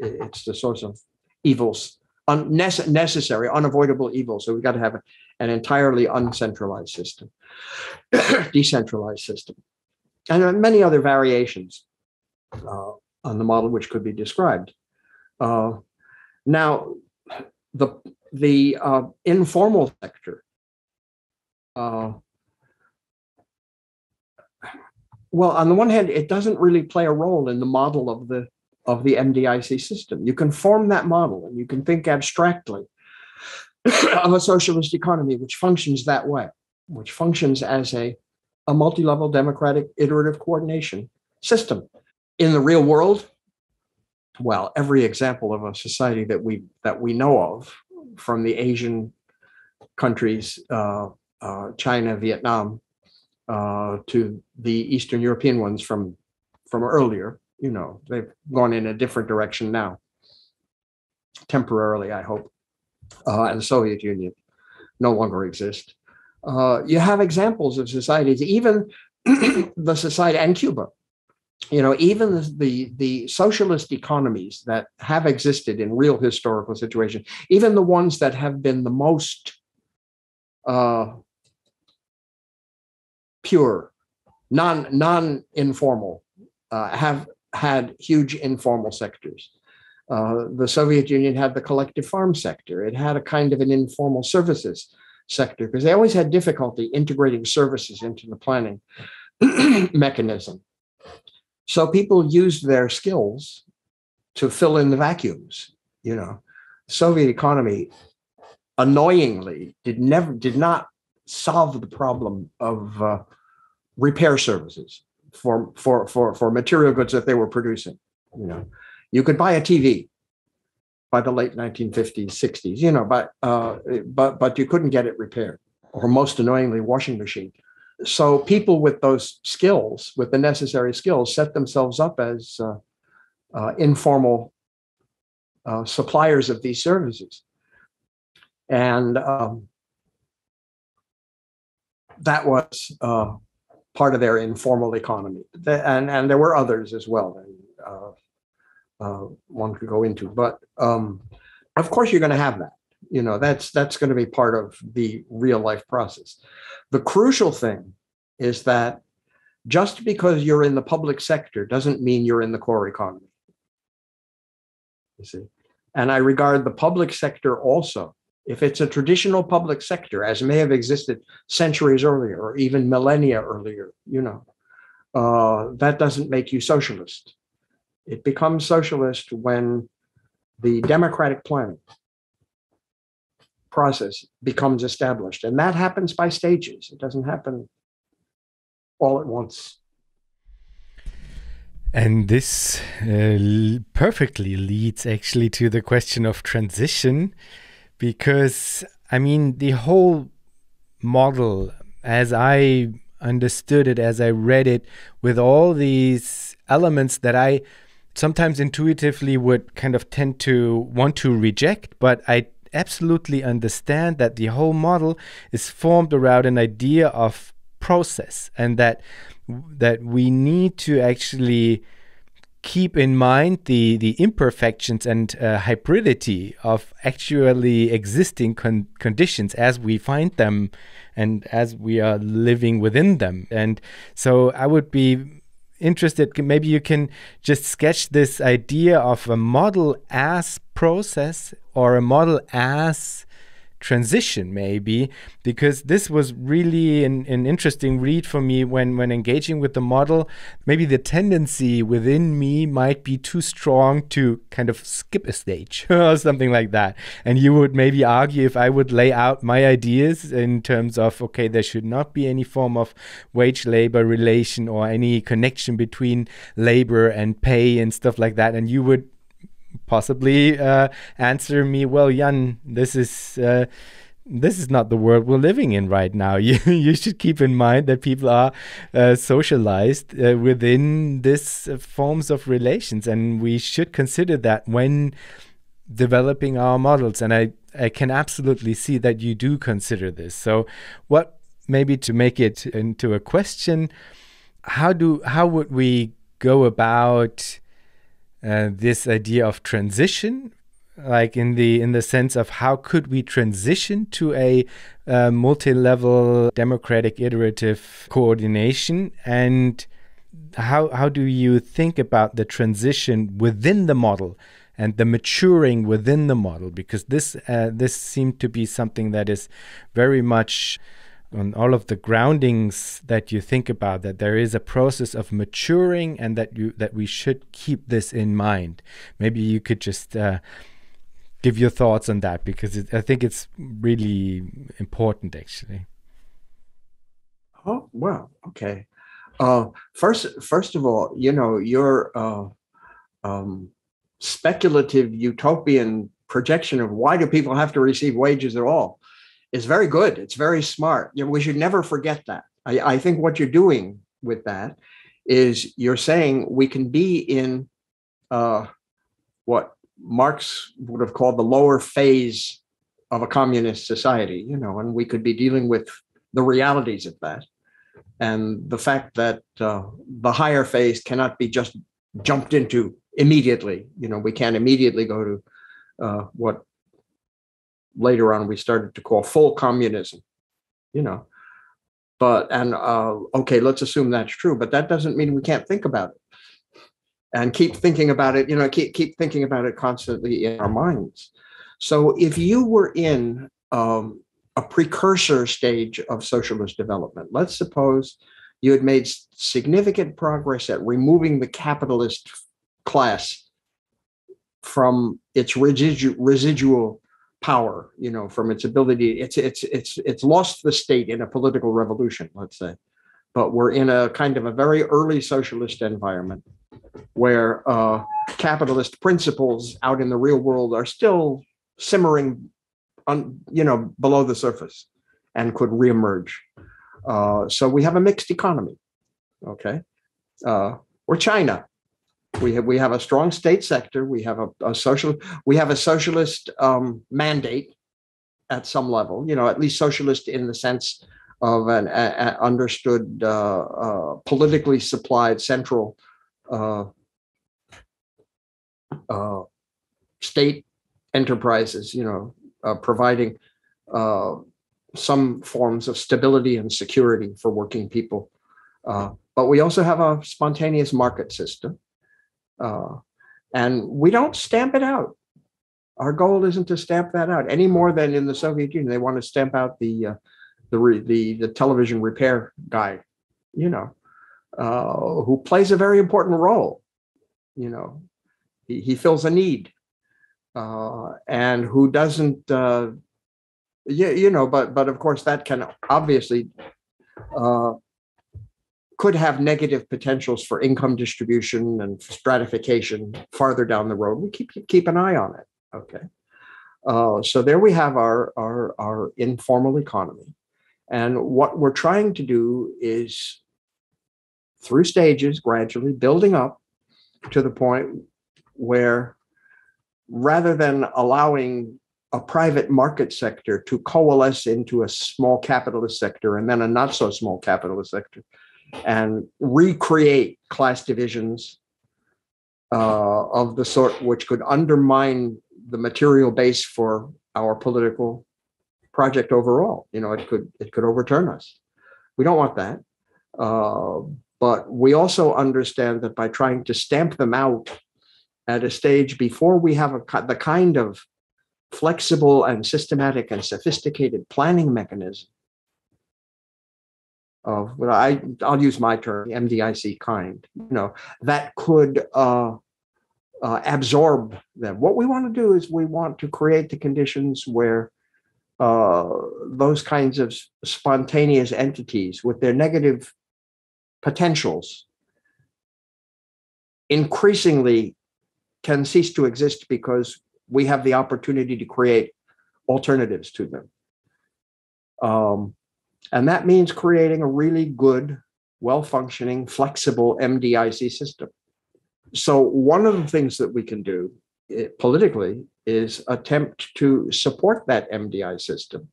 it's the source of evils, necessary, unavoidable evil. So we've got to have an entirely uncentralized system, decentralized system, and many other variations on the model which could be described. Now, the informal sector, well, on the one hand, it doesn't really play a role in the model of the MDIC system. You can form that model and you can think abstractly of a socialist economy which functions that way, which functions as a multi-level democratic iterative coordination system. In the real world, well, every example of a society that we know of, from the Asian countries, China, Vietnam, to the Eastern European ones from earlier, they've gone in a different direction now, temporarily, I hope, and the Soviet Union no longer exists. You have examples of societies, even the society and Cuba, even the socialist economies that have existed in real historical situation, even the ones that have been the most pure, non-informal, have had huge informal sectors. The Soviet Union had the collective farm sector. It had a kind of an informal services sector because they always had difficulty integrating services into the planning mechanism. So people used their skills to fill in the vacuums. The Soviet economy, annoyingly, did not solve the problem of repair services for material goods that they were producing. You could buy a TV by the late 1950s, 60s, but you couldn't get it repaired, or most annoyingly, washing machine. So people with those skills, with the necessary skills, set themselves up as informal suppliers of these services. And that was part of their informal economy. And there were others as well. One could go into, but of course you're going to have that. That's going to be part of the real life process. The crucial thing is that just because you're in the public sector doesn't mean you're in the core economy. You see, and I regard the public sector also, if it's a traditional public sector, as may have existed centuries earlier or even millennia earlier, that doesn't make you socialist. It becomes socialist when the democratic planning process becomes established. And that happens by stages. It doesn't happen all at once. And this perfectly leads actually to the question of transition, because, I mean, the whole model, as I understood it, as I read it, with all these elements that I sometimes intuitively would kind of tend to want to reject, but I absolutely understand that the whole model is formed around an idea of process, and that we need to actually keep in mind the imperfections and hybridity of actually existing conditions as we find them and as we are living within them. And so I would be interested, maybe you can just sketch this idea of a model as process or a model as transition, maybe, because this was really an interesting read for me when engaging with the model. Maybe the tendency within me might be too strong to kind of skip a stage or something like that. And you would maybe argue, if I would lay out my ideas in terms of, okay, there should not be any form of wage-labor relation or any connection between labor and pay and stuff like that, and you would possibly answer me, well, Jan, this is not the world we're living in right now. You should keep in mind that people are socialized within this forms of relations, and we should consider that when developing our models. And I can absolutely see that you do consider this. So what, maybe to make it into a question, how would we go about this idea of transition, like in the sense of how could we transition to a multi-level democratic iterative coordination, and how do you think about the transition within the model and the maturing within the model? Because this seemed to be something that is very much on all of the groundings that you think about, that there is a process of maturing, and that we should keep this in mind. Maybe you could just give your thoughts on that, because I think it's really important, actually. Oh, well, okay. First of all, your speculative utopian projection of why do people have to receive wages at all is very good. It's very smart. We should never forget that. I think what you're doing with that is you're saying we can be in what Marx would have called the lower phase of a communist society, and we could be dealing with the realities of that. And the fact that the higher phase cannot be just jumped into immediately. We can't immediately go to what later on we started to call full communism, but okay, let's assume that's true, but that doesn't mean we can't think about it and keep thinking about it, keep thinking about it constantly in our minds. So if you were in a precursor stage of socialist development, let's suppose you had made significant progress at removing the capitalist class from its residual power, from its ability. It's lost the state in a political revolution, let's say, but we're in a kind of a very early socialist environment where capitalist principles out in the real world are still simmering below the surface and could reemerge. So we have a mixed economy. Okay, or China. We have a strong state sector. We have a socialist mandate at some level. At least socialist in the sense of an understood politically supplied central state enterprises. providing some forms of stability and security for working people. But we also have a spontaneous market system. And we don't stamp it out. Our goal isn't to stamp that out any more than in the Soviet Union. They want to stamp out the television repair guy, who plays a very important role. He fills a need, and who doesn't. But of course that can obviously could have negative potentials for income distribution and stratification farther down the road. We keep an eye on it. Okay, so there we have our informal economy, and what we're trying to do is, through stages, gradually building up to the point where, rather than allowing a private market sector to coalesce into a small capitalist sector and then a not so small capitalist sector, and recreate class divisions of the sort which could undermine the material base for our political project overall. It could overturn us. We don't want that. But we also understand that by trying to stamp them out at a stage before we have the kind of flexible and systematic and sophisticated planning mechanism of, I'll use my term, MDIC kind, that could absorb them. What we want to do is we want to create the conditions where those kinds of spontaneous entities with their negative potentials increasingly can cease to exist because we have the opportunity to create alternatives to them. And that means creating a really good, well-functioning, flexible MDIC system. So one of the things that we can do politically is attempt to support that MDI system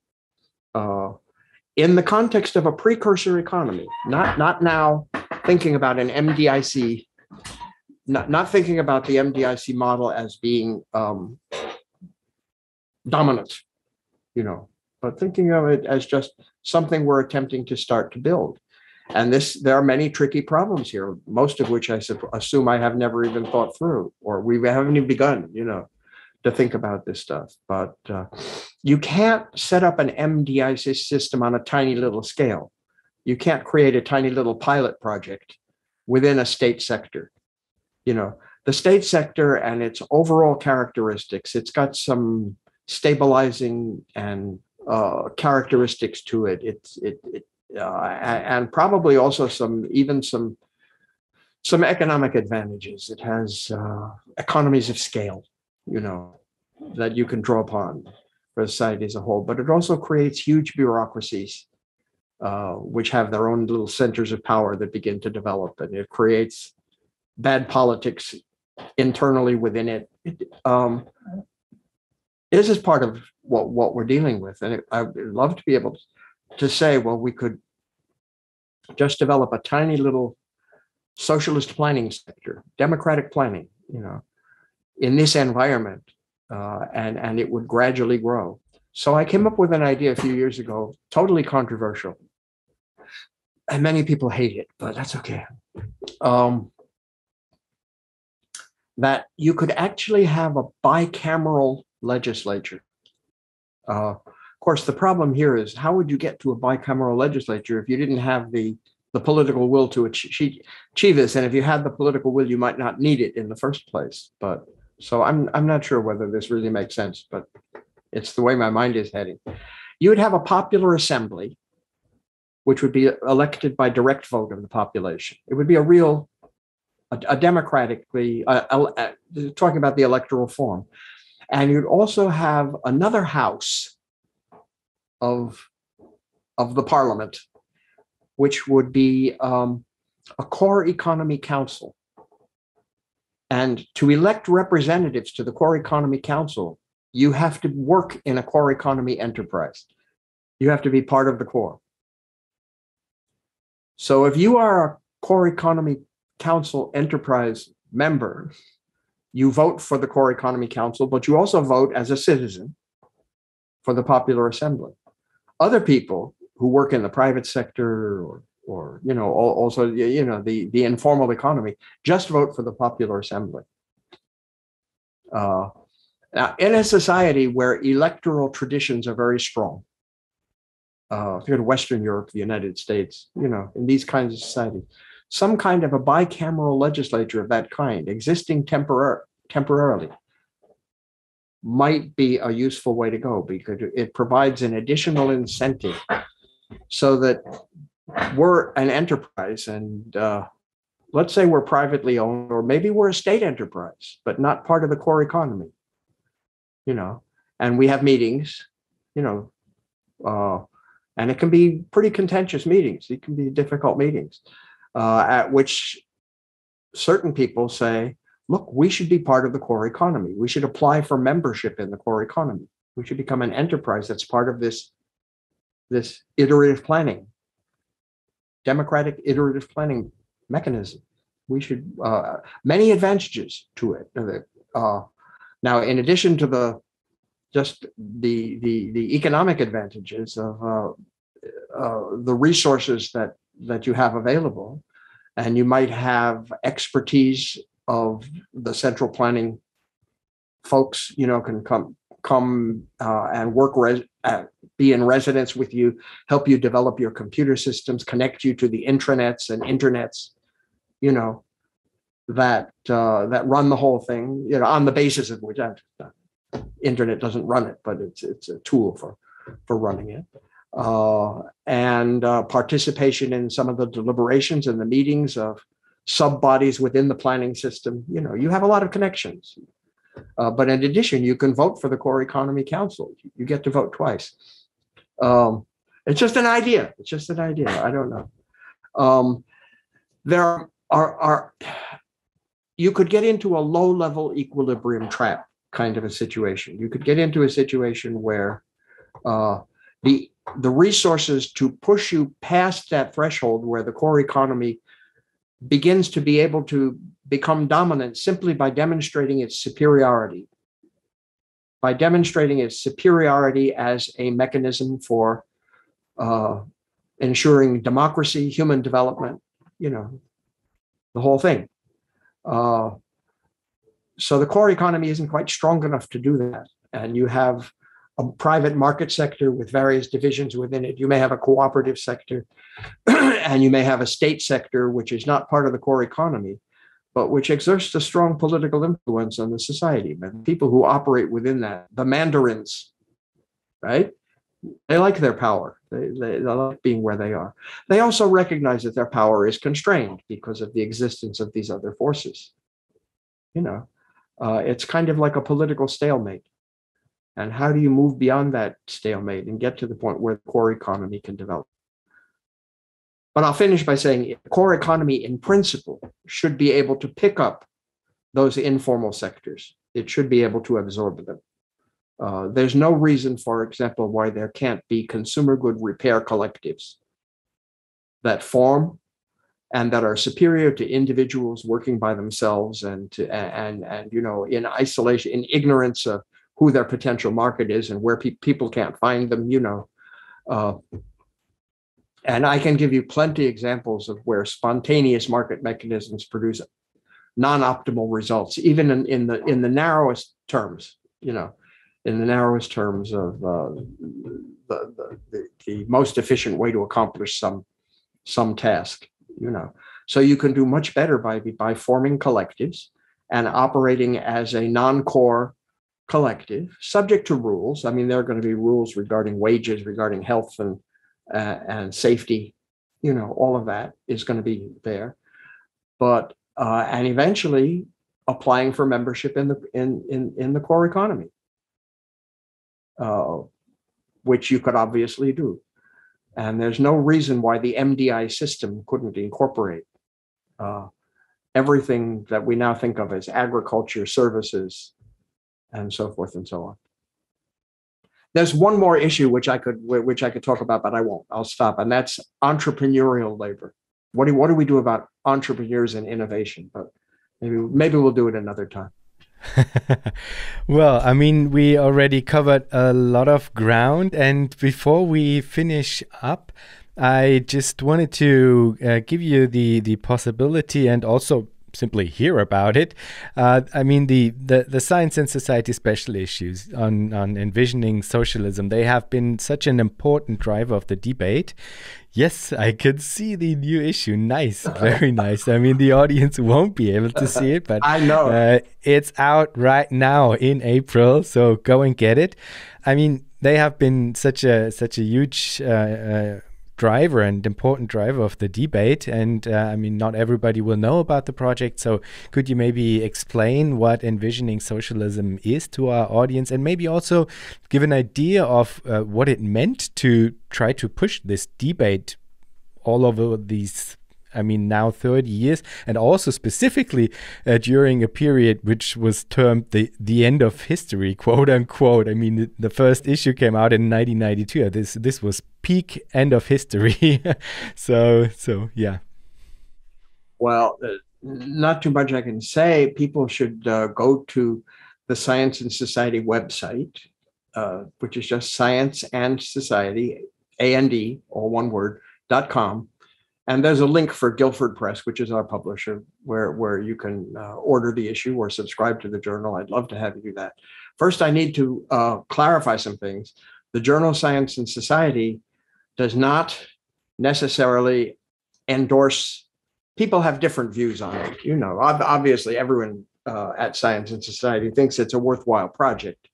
in the context of a precursor economy, not now thinking about an MDIC, not thinking about the MDIC model as being dominant, but thinking of it as just something we're attempting to start to build. And there are many tricky problems here, most of which I assume I have never even thought through, or we haven't even begun, to think about this stuff. But you can't set up an MDIC system on a tiny little scale. You can't create a tiny little pilot project within a state sector. The state sector and its overall characteristics, it's got some stabilizing and characteristics to it. And probably also some economic advantages. It has economies of scale, that you can draw upon for society as a whole. But it also creates huge bureaucracies, which have their own little centers of power that begin to develop, and it creates bad politics internally within it. This is part of what we're dealing with, and I would love to be able to say, well, we could just develop a tiny little socialist planning sector, democratic planning, in this environment, and it would gradually grow. So I came up with an idea a few years ago, totally controversial, and many people hate it, but that's okay. That you could actually have a bicameral legislature. Of course, the problem here is, how would you get to a bicameral legislature if you didn't have the political will to achieve this? And if you had the political will, you might not need it in the first place. But so I'm not sure whether this really makes sense, but it's the way my mind is heading. You would have a popular assembly, which would be elected by direct vote of the population. It would be a democratically, talking about the electoral form. And you'd also have another house of the parliament, which would be a core economy council. And to elect representatives to the core economy council, you have to work in a core economy enterprise. You have to be part of the core. So if you are a core economy council enterprise member, you vote for the core economy council, but you also vote as a citizen. for the popular assembly. Other people who work in the private sector or also the informal economy just vote for the popular assembly. Now, in a society where electoral traditions are very strong, if you go to Western Europe, the United States, in these kinds of societies, some kind of a bicameral legislature of that kind, existing temporarily, might be a useful way to go, because it provides an additional incentive so that we're an enterprise, and let's say we're privately owned, or maybe we're a state enterprise, but not part of the core economy, and we have meetings, and it can be pretty contentious meetings. It can be difficult meetings at which certain people say, look, we should be part of the core economy. We should apply for membership in the core economy. We should become an enterprise that's part of this iterative planning, democratic iterative planning mechanism. We should, many advantages to it. Now, in addition to the economic advantages of the resources that you have available, and you might have expertise of the central planning folks, can come and work, be in residence with you, help you develop your computer systems, connect you to the intranets and internets, that run the whole thing, on the basis of which internet doesn't run it, but it's a tool for running it. And participation in some of the deliberations and the meetings of sub-bodies within the planning system. You have a lot of connections. But in addition, you can vote for the Core Economy Council. You get to vote twice. It's just an idea. I don't know. There are you could get into a low-level equilibrium trap kind of a situation. You could get into a situation where the resources to push you past that threshold where the core economy begins to be able to become dominant simply by demonstrating its superiority. By demonstrating its superiority as a mechanism for ensuring democracy, human development, the whole thing. So the core economy isn't quite strong enough to do that. And you have a private market sector with various divisions within it. You may have a cooperative sector, and you may have a state sector, which is not part of the core economy, but which exerts a strong political influence on the society. But people who operate within that, the mandarins, right? They like their power. They like being where they are. They also recognize that their power is constrained because of the existence of these other forces. It's kind of like a political stalemate. And how do you move beyond that stalemate and get to the point where the core economy can develop? But I'll finish by saying the core economy in principle should be able to pick up those informal sectors. It should be able to absorb them. There's no reason, for example, why there can't be consumer good repair collectives that form and that are superior to individuals working by themselves and in isolation, in ignorance of who their potential market is and where people can't find them, and I can give you plenty examples of where spontaneous market mechanisms produce non-optimal results, even in the narrowest terms, in the narrowest terms of the most efficient way to accomplish some task, So you can do much better by forming collectives and operating as a non-core collective, subject to rules. I mean, there are going to be rules regarding wages, regarding health and safety. All of that is going to be there. But and eventually applying for membership in the core economy, which you could obviously do. And there's no reason why the MDI system couldn't incorporate everything that we now think of as agriculture, services, and so forth and so on. There's one more issue which I could talk about, but I won't. I'll stop, and that's entrepreneurial labor. What do we do about entrepreneurs and innovation? But maybe we'll do it another time. Well, I mean, we already covered a lot of ground, and before we finish up, I just wanted to give you the possibility and also simply hear about it. I mean, the science and society special issues on envisioning socialism, they have been such an important driver of the debate. Yes, I could see the new issue. Nice, very nice. I mean, the audience won't be able to see it, but I know. It's out right now in April, so go and get it. I mean, they have been such a huge driver and important driver of the debate, and I mean, not everybody will know about the project. So, could you maybe explain what envisioning socialism is to our audience, and maybe also give an idea of what it meant to try to push this debate all over these, I mean, now 30 years, and also specifically during a period which was termed the end of history, quote unquote. I mean, the first issue came out in 1992. This was peak end of history. so yeah. Well, not too much I can say. People should go to the Science and Society website, which is just Science and Society, AND, all one word, .com. And there's a link for Guilford Press, which is our publisher, where you can order the issue or subscribe to the journal. I'd love to have you do that. First, I need to clarify some things. The journal Science and Society does not necessarily endorse. People have different views on it. You know, obviously, everyone at Science and Society thinks it's a worthwhile project,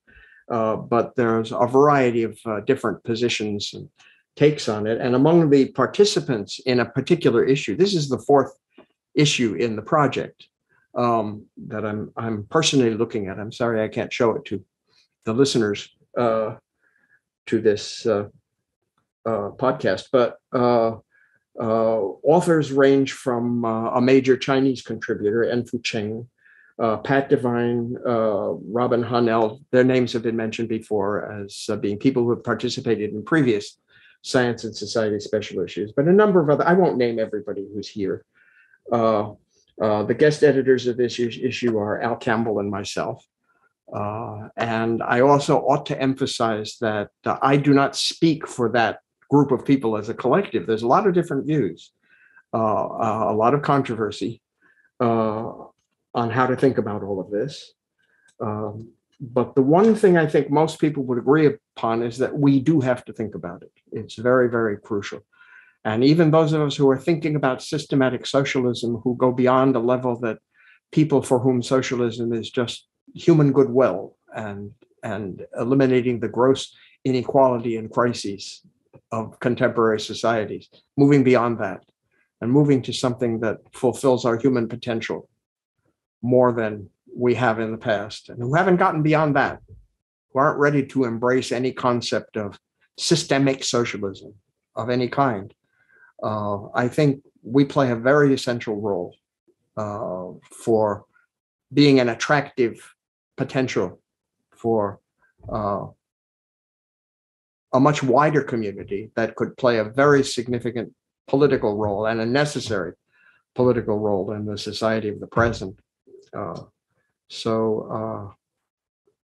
but there's a variety of different positions and takes on it. And among the participants in a particular issue, this is the fourth issue in the project that I'm personally looking at. I'm sorry I can't show it to the listeners to this podcast, but authors range from a major Chinese contributor, Enfu Cheng, Pat Devine, Robin Hahnel. Their names have been mentioned before as being people who have participated in previous Science and Society special issues, but a number of other, I won't name everybody who's here. The guest editors of this issue are Al Campbell and myself. And I also ought to emphasize that I do not speak for that group of people as a collective. There's a lot of different views, a lot of controversy on how to think about all of this. But the one thing I think most people would agree upon is that we do have to think about it. It's very, very crucial. And even those of us who are thinking about systematic socialism, who go beyond a level that people for whom socialism is just human goodwill and eliminating the gross inequality and crises of contemporary societies, moving beyond that and moving to something that fulfills our human potential more than we have in the past, and who haven't gotten beyond that, who aren't ready to embrace any concept of systemic socialism of any kind. I think we play a very essential role for being an attractive potential for a much wider community that could play a very significant political role and a necessary political role in the society of the present. So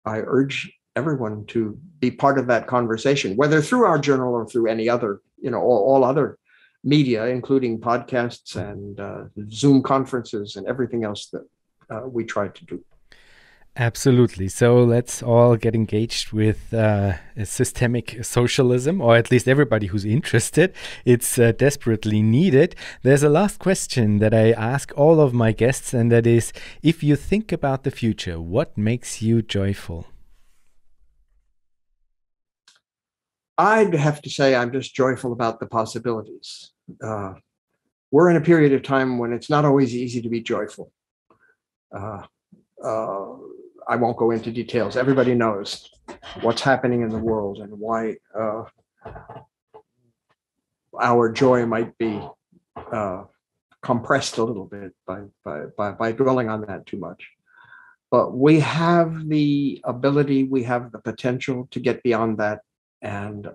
I urge everyone to be part of that conversation, whether through our journal or through any other, all other media, including podcasts and Zoom conferences and everything else that we try to do. Absolutely. So let's all get engaged with systemic socialism, or at least everybody who's interested. It's desperately needed. There's a last question that I ask all of my guests, and that is, if you think about the future, what makes you joyful? I'd have to say I'm just joyful about the possibilities. We're in a period of time when it's not always easy to be joyful. I won't go into details. Everybody knows what's happening in the world and why our joy might be compressed a little bit by dwelling on that too much. But we have the ability, we have the potential to get beyond that. And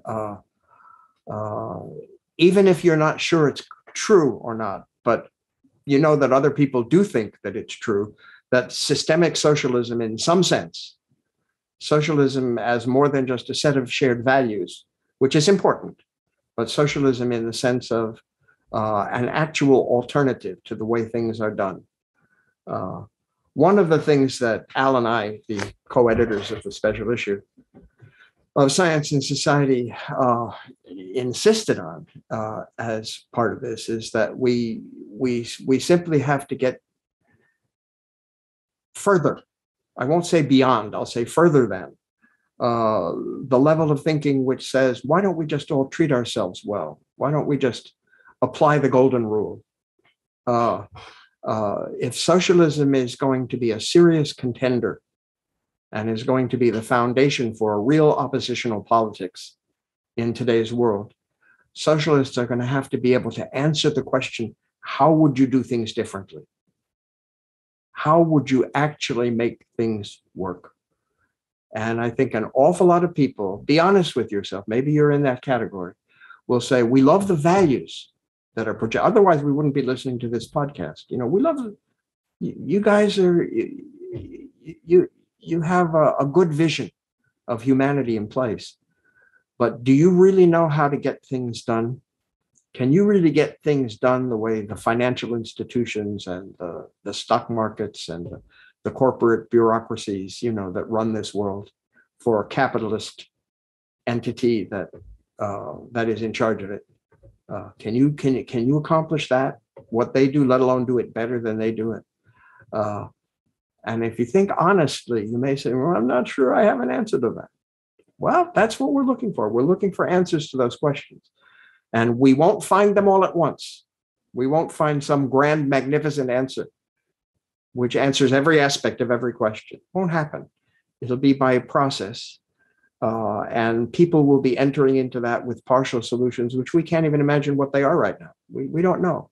even if you're not sure it's true or not, but you know that other people do think that it's true, that systemic socialism, in some sense, socialism as more than just a set of shared values, which is important, but socialism in the sense of an actual alternative to the way things are done. One of the things that Al and I, the co-editors of the special issue of Science and Society, insisted on as part of this is that we simply have to get further. I won't say beyond, I'll say further than the level of thinking which says, why don't we just all treat ourselves well? Why don't we just apply the golden rule? If socialism is going to be a serious contender and is going to be the foundation for a real oppositional politics in today's world, socialists are going to have to be able to answer the question, how would you do things differently? How would you actually make things work? And I think an awful lot of people, be honest with yourself, maybe you're in that category, will say, we love the values that are projected. Otherwise, we wouldn't be listening to this podcast. You know, we love, you guys are, you have a good vision of humanity in place. But do you really know how to get things done? Can you really get things done the way the financial institutions and the stock markets and the corporate bureaucracies, you know, that run this world for a capitalist entity that is in charge of it? Can you accomplish that? What they do, let alone do it better than they do it? And if you think honestly, you may say, well, I'm not sure I have an answer to that. Well, that's what we're looking for. We're looking for answers to those questions. And we won't find them all at once. We won't find some grand, magnificent answer which answers every aspect of every question. It won't happen. It'll be by process. And people will be entering into that with partial solutions, which we can't even imagine what they are right now. We don't know,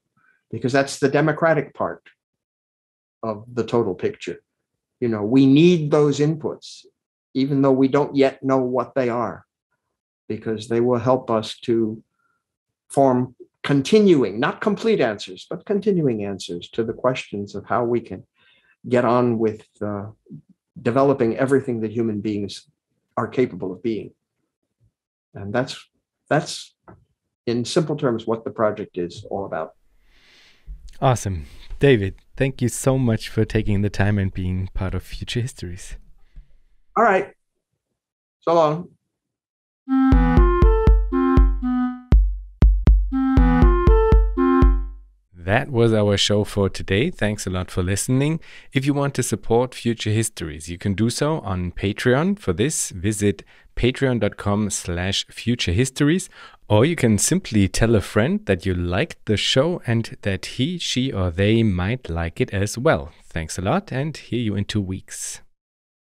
because that's the democratic part of the total picture. You know, we need those inputs, even though we don't yet know what they are, because they will help us to form continuing, not complete answers, but continuing answers to the questions of how we can get on with developing everything that human beings are capable of being. And that's in simple terms what the project is all about. Awesome. David, thank you so much for taking the time and being part of Future Histories. All right. So long. That was our show for today. Thanks a lot for listening. If you want to support Future Histories, you can do so on Patreon. For this, visit patreon.com/futurehistories, or you can simply tell a friend that you liked the show and that he, she, or they might like it as well. Thanks a lot, and hear you in 2 weeks.